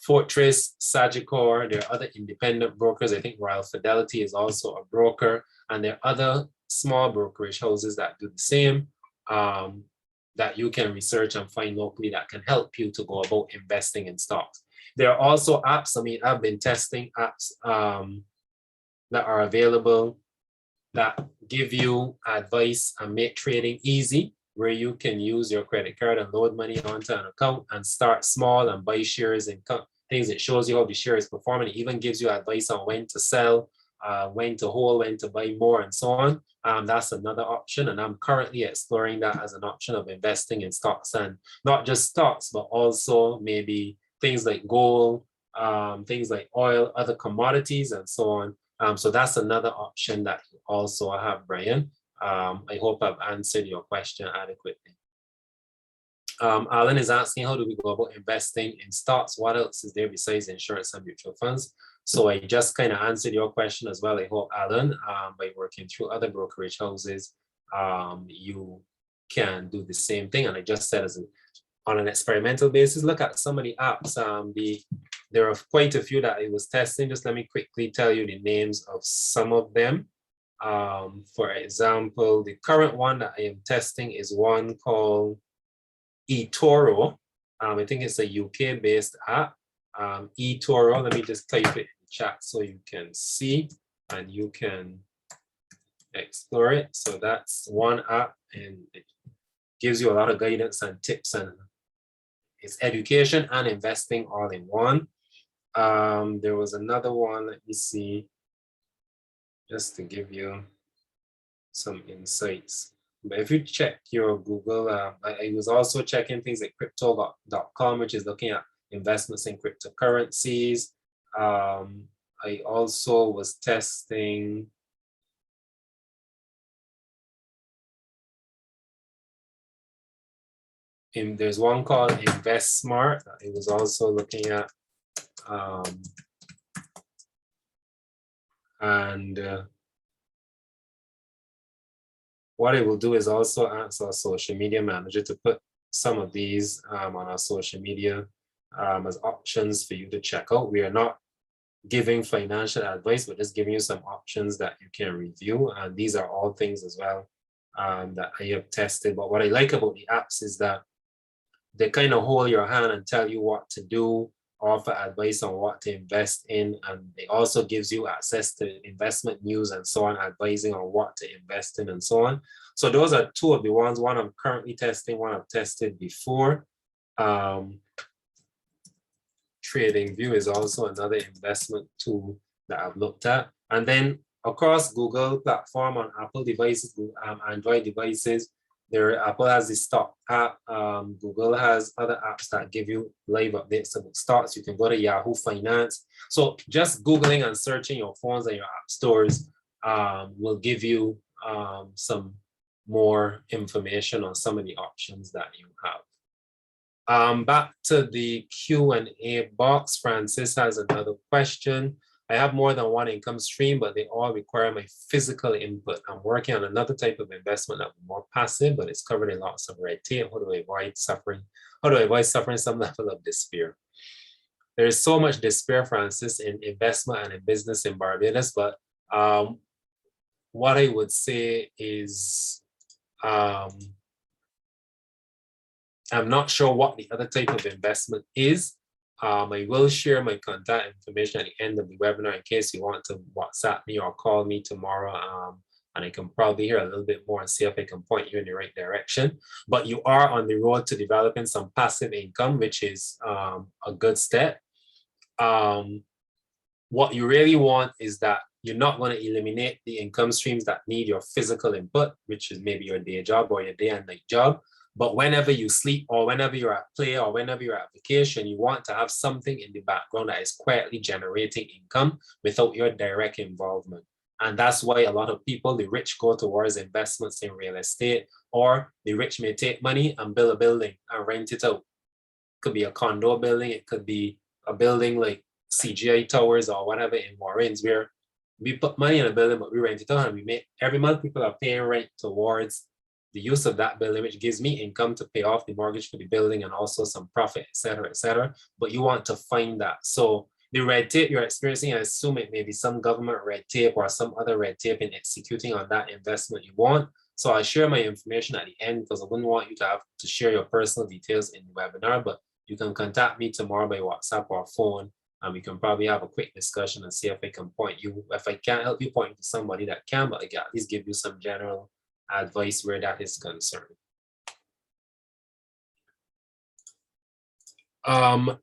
Fortress, Sagicor, there are other independent brokers. I think Royal Fidelity is also a broker, and there are other small brokerage houses that do the same, that you can research and find locally that can help you to go about investing in stocks. There are also apps. I mean, I've been testing apps that are available that give you advice and make trading easy, where you can use your credit card and load money onto an account and start small and buy shares in things. It shows you how the share is performing. It even gives you advice on when to sell, when to hold, when to buy more, and so on. That's another option, and I'm currently exploring that as an option of investing in stocks, and not just stocks, but also maybe things like gold, things like oil, other commodities, and so on. So that's another option that you also have, Brian. I hope I've answered your question adequately. Alan is asking, how do we go about investing in stocks? What else is there besides insurance and mutual funds? So I just kind of answered your question as well, I hope, Alan. By working through other brokerage houses, you can do the same thing. And I just said, on an experimental basis, look at some of the apps. There are quite a few that I was testing. Just let me quickly tell you the names of some of them. For example, the current one that I am testing is one called Etoro. I think it's a UK-based app. Etoro, let me just type it in the chat so you can see and you can explore it. So that's one app, and it gives you a lot of guidance and tips, and it's education and investing all in one. There was another one, let me see, just to give you some insights. But if you check your Google, I was also checking things like crypto.com, which is looking at investments in cryptocurrencies. I also was testing there's one called Invest Smart. I was also looking at, what I will do is also ask our social media manager to put some of these on our social media as options for you to check out. We are not giving financial advice, but just giving you some options that you can review. And these are all things as well that I have tested. But what I like about the apps is that they kind of hold your hand and tell you what to do, offer advice on what to invest in, and it also gives you access to investment news and so on, advising on what to invest in and so on. So those are two of the ones. One I'm currently testing, one I've tested before. TradingView is also another investment tool that I've looked at. And then across Google platform on Apple devices, Android devices, Apple has the stock app. Google has other apps that give you live updates about stocks. You can go to Yahoo Finance. So just Googling and searching your phones and your app stores will give you some more information on some of the options that you have. Back to the Q&A box, Francis has another question. I have more than one income stream, but they all require my physical input. I'm working on another type of investment that is more passive, but it's covered in lots of red tape. How do I avoid suffering? How do I avoid suffering some level of despair? There is so much despair, Francis, in investment and in business in Barbados, but what I would say is I'm not sure what the other type of investment is. I will share my contact information at the end of the webinar in case you want to WhatsApp me or call me tomorrow, and I can probably hear a little bit more and see if I can point you in the right direction. But you are on the road to developing some passive income, which is a good step. What you really want is that you're not going to eliminate the income streams that need your physical input, which is maybe your day job or your day and night job. But whenever you sleep or whenever you're at play or whenever you're at vacation, you want to have something in the background that is quietly generating income without your direct involvement. And that's why a lot of people, the rich, go towards investments in real estate, or the rich may take money and build a building and rent it out. It could be a condo building. It could be a building like CGI Towers or whatever in Warrens, where we put money in a building, but we rent it out, and we make every month people are paying rent towards the use of that building, which gives me income to pay off the mortgage for the building and also some profit, et cetera, et cetera. But you want to find that. So the red tape you're experiencing, I assume it may be some government red tape or some other red tape in executing on that investment you want. So I'll share my information at the end because I wouldn't want you to have to share your personal details in the webinar, but you can contact me tomorrow by WhatsApp or phone, and we can probably have a quick discussion and see if I can point you. If I can't help you, point to somebody that can, but I can at least give you some general advice where that is concerned.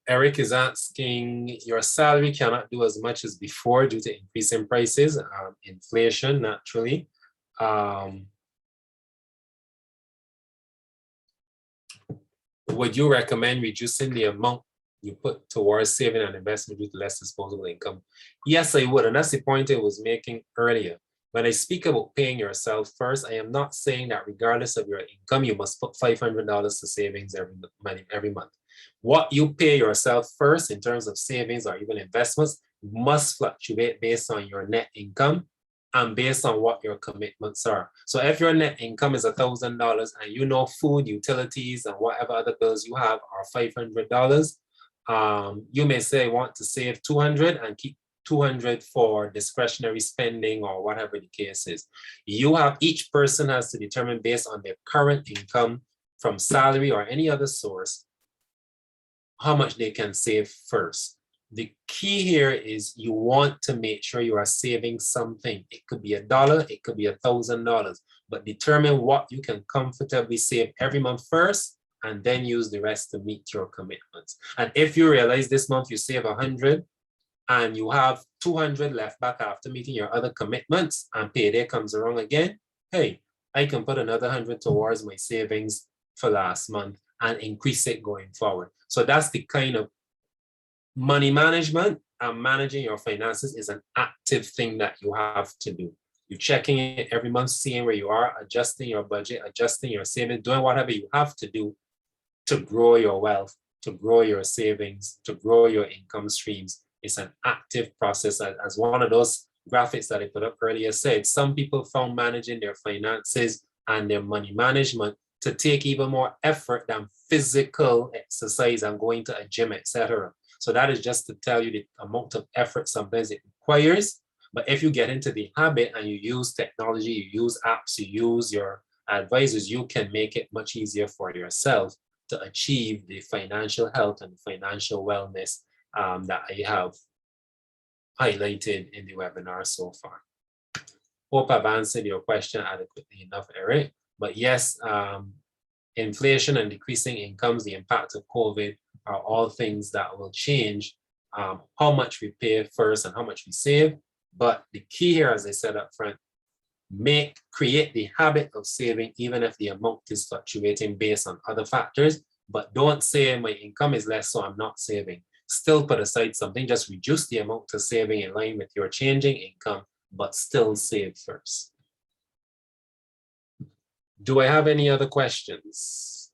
Eric is asking, your salary cannot do as much as before due to increasing prices, inflation naturally. Would you recommend reducing the amount you put towards saving and investment due to less disposable income? Yes, I would. And that's the point I was making earlier. When I speak about paying yourself first, I am not saying that regardless of your income, you must put $500 to savings every month. What you pay yourself first in terms of savings or even investments must fluctuate based on your net income and based on what your commitments are. So if your net income is $1,000 and you know food, utilities, and whatever other bills you have are $500, you may say I want to save 200 and keep 200 for discretionary spending or whatever the case is. Each person has to determine based on their current income from salary or any other source, how much they can save first. The key here is you want to make sure you are saving something. It could be $1, it could be $1,000, but determine what you can comfortably save every month first, and then use the rest to meet your commitments. And if you realize this month you save 100 and you have 200 left back after meeting your other commitments and payday comes around again, hey, I can put another 100 towards my savings for last month and increase it going forward. So that's the kind of money management and managing your finances is an active thing that you have to do. You're checking it every month, seeing where you are, adjusting your budget, adjusting your savings, doing whatever you have to do to grow your wealth, to grow your savings, to grow your income streams. It's an active process. As one of those graphics that I put up earlier said, some people found managing their finances and their money management to take even more effort than physical exercise and going to a gym, etc. So that is just to tell you the amount of effort sometimes it requires. But if you get into the habit and you use technology, you use apps, you use your advisors, you can make it much easier for yourself to achieve the financial health and financial wellness that I have highlighted in the webinar so far. Hope I've answered your question adequately enough, Eric. But yes, inflation and decreasing incomes, the impact of COVID are all things that will change how much we pay first and how much we save. But the key here, as I said up front, create the habit of saving, even if the amount is fluctuating based on other factors. But don't say my income is less, so I'm not saving. Still put aside something, just reduce the amount to saving in line with your changing income, but still save first. Do I have any other questions?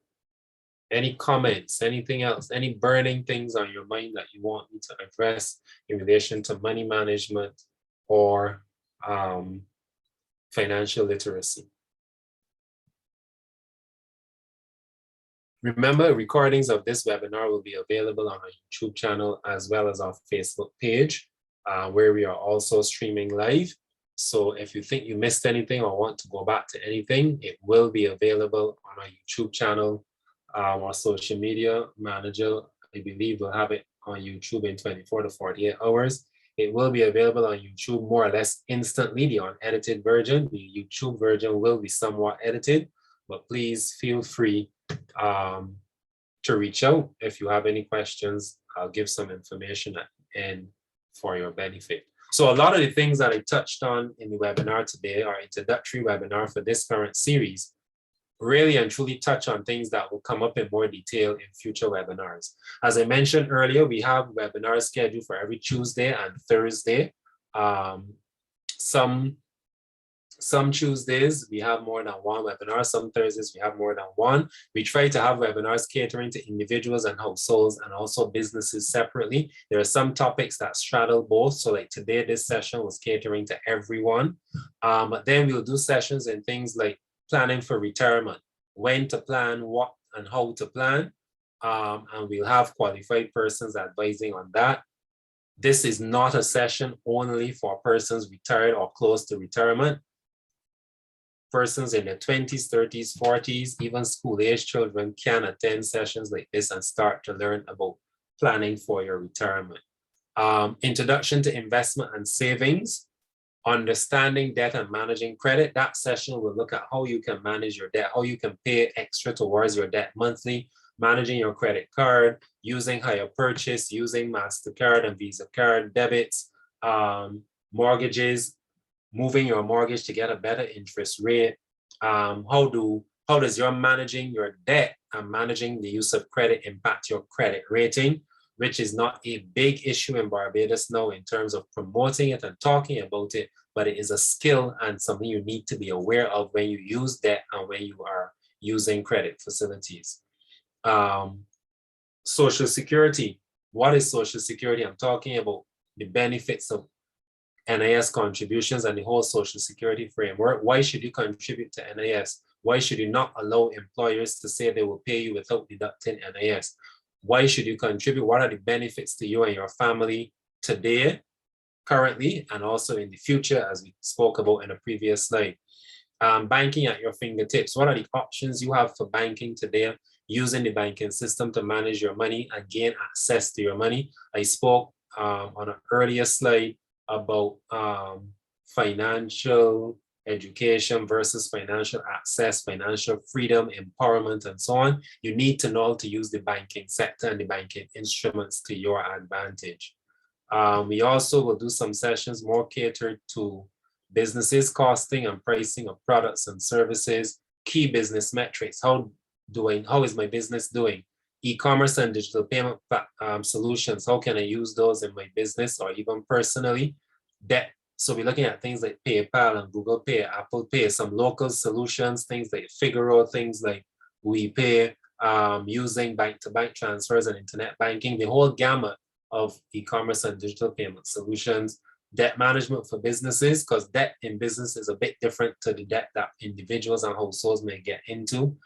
Any comments, anything else, any burning things on your mind that you want me to address in relation to money management or financial literacy? Remember, recordings of this webinar will be available on our YouTube channel as well as our Facebook page, where we are also streaming live. So if you think you missed anything or want to go back to anything, it will be available on our YouTube channel. Our social media manager, I believe, will have it on YouTube in 24 to 48 hours. It will be available on YouTube more or less instantly, the unedited version. The YouTube version will be somewhat edited, but please feel free to reach out if you have any questions. I'll give some information at the end for your benefit. So a lot of the things that I touched on in the webinar today, our introductory webinar for this current series, really and truly touch on things that will come up in more detail in future webinars. As I mentioned earlier, we have webinars scheduled for every Tuesday and Thursday. Some Tuesdays we have more than one webinar, some Thursdays we have more than one. We try to have webinars catering to individuals and households and also businesses separately. There are some topics that straddle both. So like today, this session was catering to everyone. But then we'll do sessions and things like planning for retirement, when to plan, what and how to plan. And we'll have qualified persons advising on that. This is not a session only for persons retired or close to retirement. Persons in their 20s, 30s, 40s, even school-age children can attend sessions like this and start to learn about planning for your retirement. Introduction to investment and savings, understanding debt and managing credit. That session will look at how you can manage your debt, how you can pay extra towards your debt monthly, managing your credit card, using hire purchase, using MasterCard and Visa card, debits, mortgages, moving your mortgage to get a better interest rate. How does your managing your debt and managing the use of credit impact your credit rating? which is not a big issue in Barbados now in terms of promoting it and talking about it, but it is a skill and something you need to be aware of when you use debt and when you are using credit facilities. Social Security. What is Social Security? I'm talking about the benefits of NIS contributions and the whole Social Security framework. Why should you contribute to NIS? Why should you not allow employers to say they will pay you without deducting NIS? Why should you contribute? What are the benefits to you and your family today, currently, and also in the future, as we spoke about in a previous slide? Banking at your fingertips. What are the options you have for banking today? Using the banking system to manage your money and gain access to your money. I spoke on an earlier slide about financial education versus financial access, financial freedom, empowerment, and so on. You need to know how to use the banking sector and the banking instruments to your advantage. We also will do some sessions more catered to businesses, costing and pricing of products and services, key business metrics. How is my business doing? E-commerce and digital payment solutions. How can I use those in my business or even personally? Debt. So we're looking at things like PayPal and Google Pay, Apple Pay, some local solutions, things like Figaro, things like WePay, using bank-to-bank transfers and internet banking, the whole gamut of e-commerce and digital payment solutions. Debt management for businesses, because debt in business is a bit different to the debt that individuals and households may get into.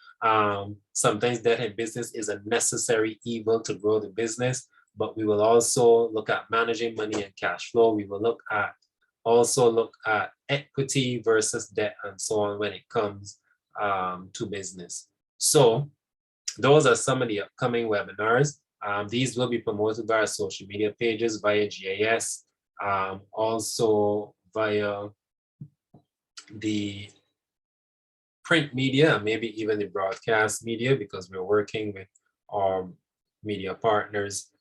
Sometimes debt in business is a necessary evil to grow the business, but we will also look at managing money and cash flow. We will also look at equity versus debt and so on when it comes to business. So those are some of the upcoming webinars. These will be promoted via social media pages, via GIS, also via the print media, and maybe even the broadcast media, because we're working with our media partners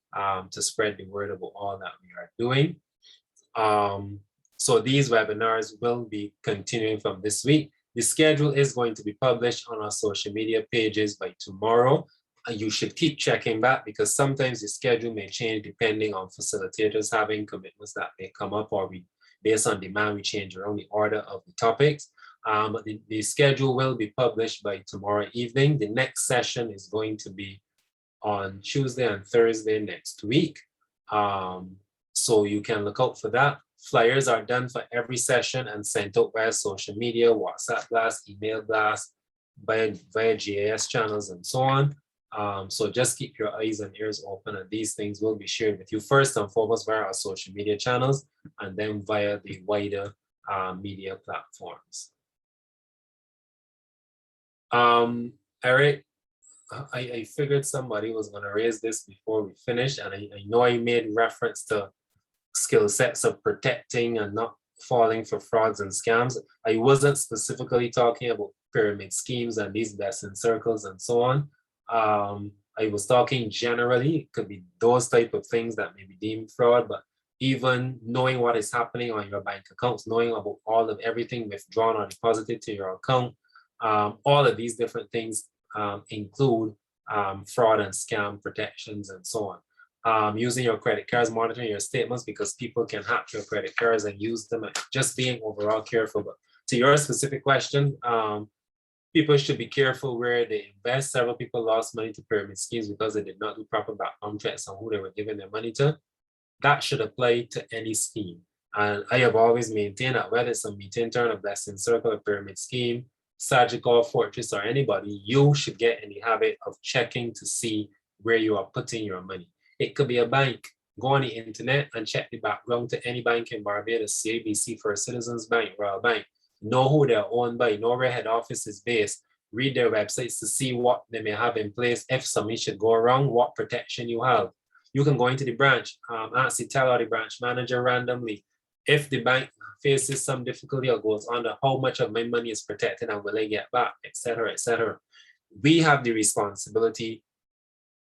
to spread the word about all that we are doing. So these webinars will be continuing from this week. The schedule is going to be published on our social media pages by tomorrow. You should keep checking back because sometimes the schedule may change depending on facilitators having commitments that may come up, or based on demand, we change around the order of the topics. But the schedule will be published by tomorrow evening. The next session is going to be on Tuesday and Thursday next week. So you can look out for that. Flyers are done for every session and sent out via social media, WhatsApp blast, email blast, via GIS channels and so on. So just keep your eyes and ears open, and these things will be shared with you first and foremost via our social media channels and then via the wider media platforms. Eric, I figured somebody was going to raise this before we finish, and I know I made reference to skill sets of protecting and not falling for frauds and scams. I wasn't specifically talking about pyramid schemes and these blessing circles and so on. I was talking generally. It could be those type of things that may be deemed fraud, but even knowing what is happening on your bank accounts, knowing about all of everything withdrawn or deposited to your account, all of these different things include fraud and scam protections and so on. Using your credit cards, monitoring your statements, because people can hack your credit cards and use them, and just being overall careful. But to your specific question, people should be careful where they invest. Several people lost money to pyramid schemes because they did not do proper background checks on who they were giving their money to. That should apply to any scheme. And I have always maintained that whether it's a meet intern, a blessing circle, a pyramid scheme, Sagicor, Fortress, or anybody, you should get in the habit of checking to see where you are putting your money. It could be a bank. Go on the internet and check the background to any bank in Barbados, CIBC, First Citizens Bank, Royal Bank. Know who they're owned by, know where head office is based, read their websites to see what they may have in place. If something should go wrong, what protection you have. You can go into the branch, ask the teller or the branch manager randomly, if the bank faces some difficulty or goes under, how much of my money is protected and will I get back, etc., etc. We have the responsibility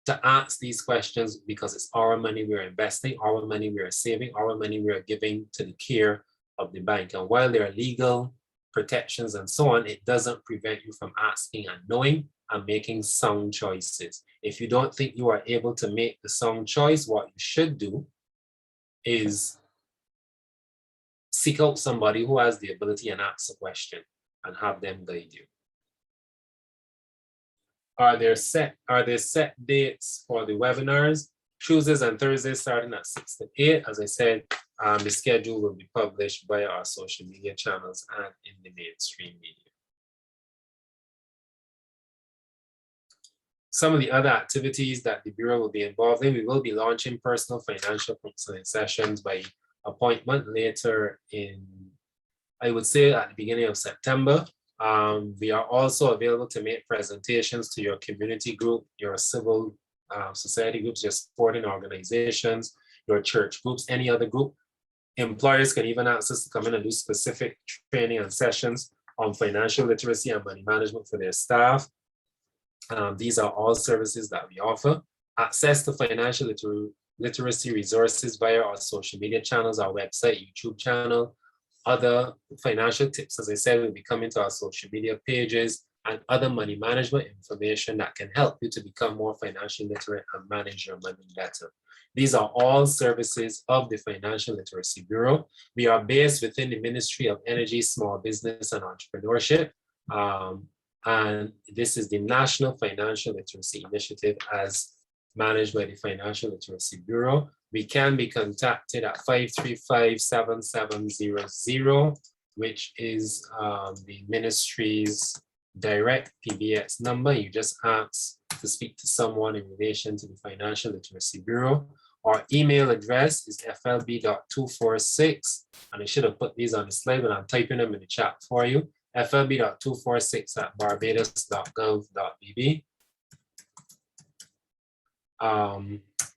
to ask these questions because it's our money we're investing, our money we're saving, our money we're giving to the care of the bank. And while there are legal protections and so on, it doesn't prevent you from asking and knowing and making sound choices. If you don't think you are able to make the sound choice, what you should do is seek out somebody who has the ability and ask a question and have them guide you. Are there set dates for the webinars? Tuesdays and Thursdays starting at 6 to 8. As I said, the schedule will be published via our social media channels and in the mainstream media. Some of the other activities that the Bureau will be involved in, we will be launching personal financial counseling sessions by appointment later in, I would say, at the beginning of September. We are also available to make presentations to your community group, your civil society groups, your sporting organizations, your church groups, any other group. Employers can even ask us to come in and do specific training and sessions on financial literacy and money management for their staff. These are all services that we offer. Access to financial literacy resources via our social media channels, our website, YouTube channel. Other financial tips, as I said, will be coming to our social media pages, and other money management information that can help you to become more financially literate and manage your money better. These are all services of the Financial Literacy Bureau. We are based within the Ministry of Energy, Small Business and Entrepreneurship. And this is the National Financial Literacy Initiative as managed by the Financial Literacy Bureau. We can be contacted at 535-7700, which is the ministry's direct PBX number. You just ask to speak to someone in relation to the Financial Literacy Bureau. Our email address is flb.246, and I should have put these on the slide, but I'm typing them in the chat for you. flb.246@barbados.gov.bb.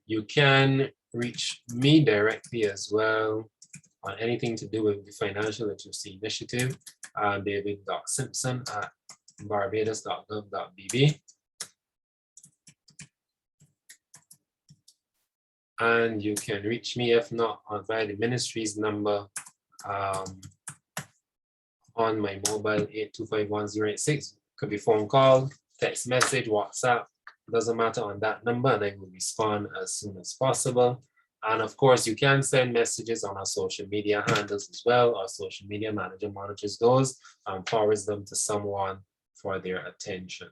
You can reach me directly as well on anything to do with the Financial Literacy Initiative, david.simpson@barbados.gov.bb. And you can reach me, if not, via the ministry's number on my mobile, 8251086. Could be phone call, text message, WhatsApp. Doesn't matter on that number, and I will respond as soon as possible. And of course, you can send messages on our social media handles as well. Our social media manager monitors those and forwards them to someone for their attention.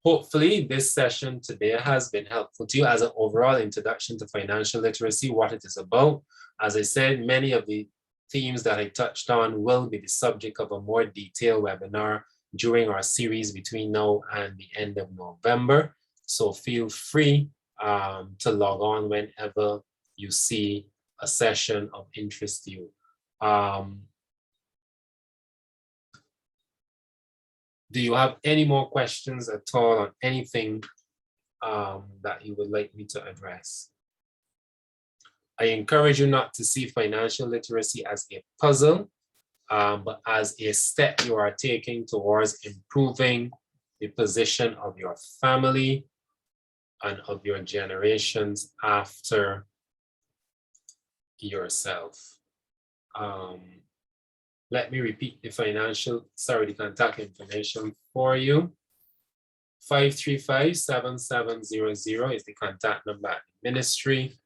Hopefully, this session today has been helpful to you as an overall introduction to financial literacy, what it is about. As I said, many of the themes that I touched on will be the subject of a more detailed webinar during our series between now and the end of November. So feel free to log on whenever you see a session of interest to you. Do you have any more questions at all on anything that you would like me to address? I encourage you not to see financial literacy as a puzzle, but as a step you are taking towards improving the position of your family and of your generations after yourself. Let me repeat the contact information for you. 535-7700 is the contact number at the ministry.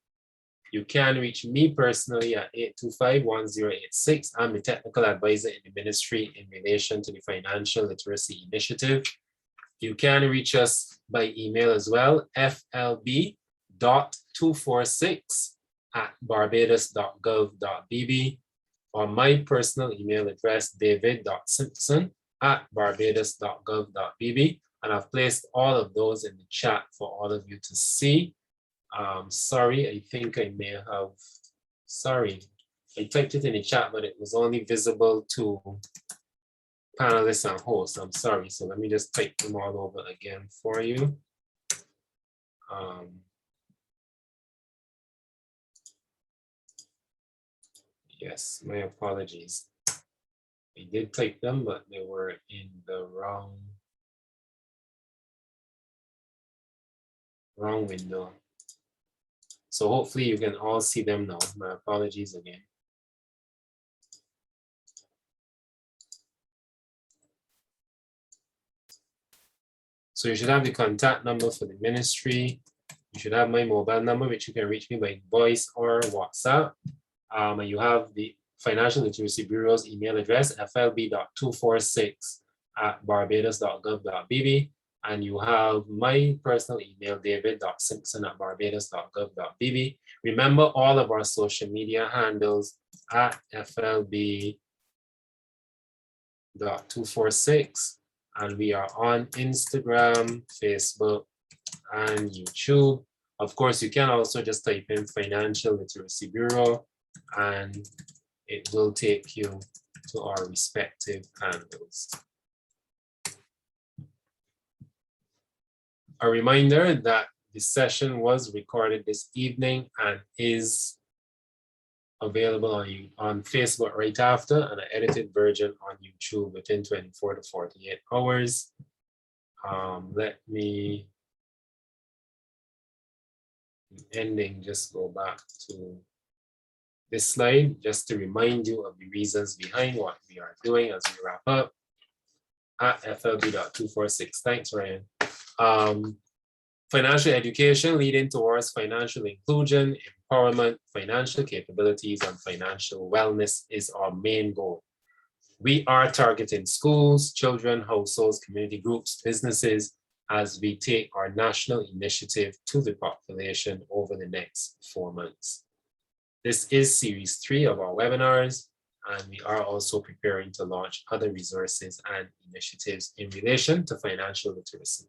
You can reach me personally at 825-1086. I'm the technical advisor in the ministry in relation to the Financial Literacy Initiative. You can reach us by email as well, flb.246@barbados.gov.bb, or my personal email address, david.simpson@barbados.gov.bb. And I've placed all of those in the chat for all of you to see. Sorry, I think I may have, I typed it in the chat, but it was only visible to panelists and hosts. I'm sorry, so let me just type them all over again for you. Yes, my apologies. I did type them, but they were in the wrong window. So hopefully you can all see them now. My apologies again. So you should have the contact number for the ministry. You should have my mobile number, which you can reach me by voice or WhatsApp. And you have the Financial Literacy Bureau's email address, flb.246@barbados.gov.bb. And you have my personal email, david.simpson@barbados.gov.bb. Remember all of our social media handles at flb.246. And we are on Instagram, Facebook, and YouTube. Of course, you can also just type in Financial Literacy Bureau and it will take you to our respective handles. A reminder that the session was recorded this evening and is available on Facebook right after, and an edited version on YouTube within 24 to 48 hours. Let me, ending, just go back to this slide just to remind you of the reasons behind what we are doing as we wrap up at flb.246. Thanks, Ryan. Financial education leading towards financial inclusion, empowerment, financial capabilities, and financial wellness is our main goal. We are targeting schools, children, households, community groups, businesses, as we take our national initiative to the population over the next 4 months. This is series 3 of our webinars, and we are also preparing to launch other resources and initiatives in relation to financial literacy.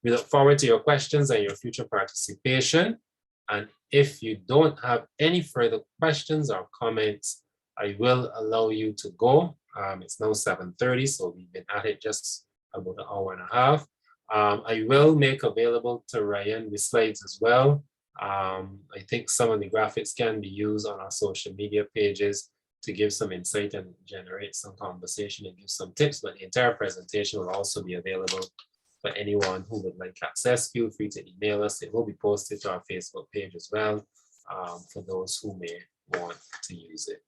We look forward to your questions and your future participation. And if you don't have any further questions or comments, I will allow you to go. It's now 7:30, so we've been at it just about an hour and a half. I will make available to Ryan the slides as well. I think some of the graphics can be used on our social media pages to give some insight and generate some conversation and give some tips, but the entire presentation will also be available for anyone who would like access. Feel free to email us. It will be posted to our Facebook page as well, for those who may want to use it.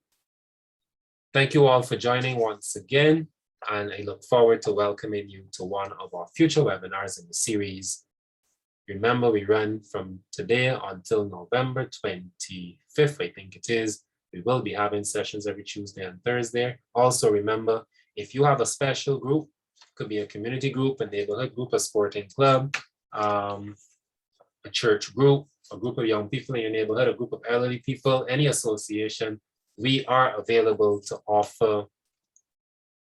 Thank you all for joining once again, and I look forward to welcoming you to one of our future webinars in the series. Remember, we run from today until November 25th, I think it is. We will be having sessions every Tuesday and Thursday. Also remember, if you have a special group, could be a community group, a neighborhood group, a sporting club, a church group, a group of young people in your neighborhood, a group of elderly people, any association, we are available to offer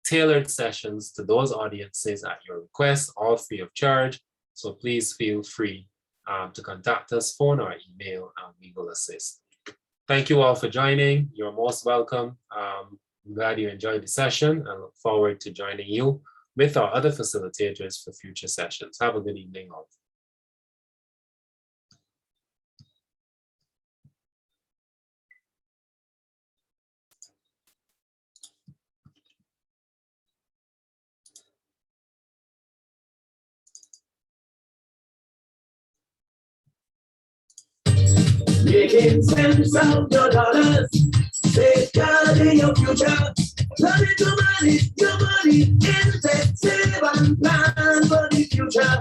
tailored sessions to those audiences at your request, all free of charge. So please feel free to contact us, phone or email, and we will assist. Thank you all for joining. You're most welcome. I'm glad you enjoyed the session. I look forward to joining you with our other facilitators for future sessions. Have a good evening all. Making sense of your dollars, safeguarding your future. Turn into money, your money, invest, save and plan for the future.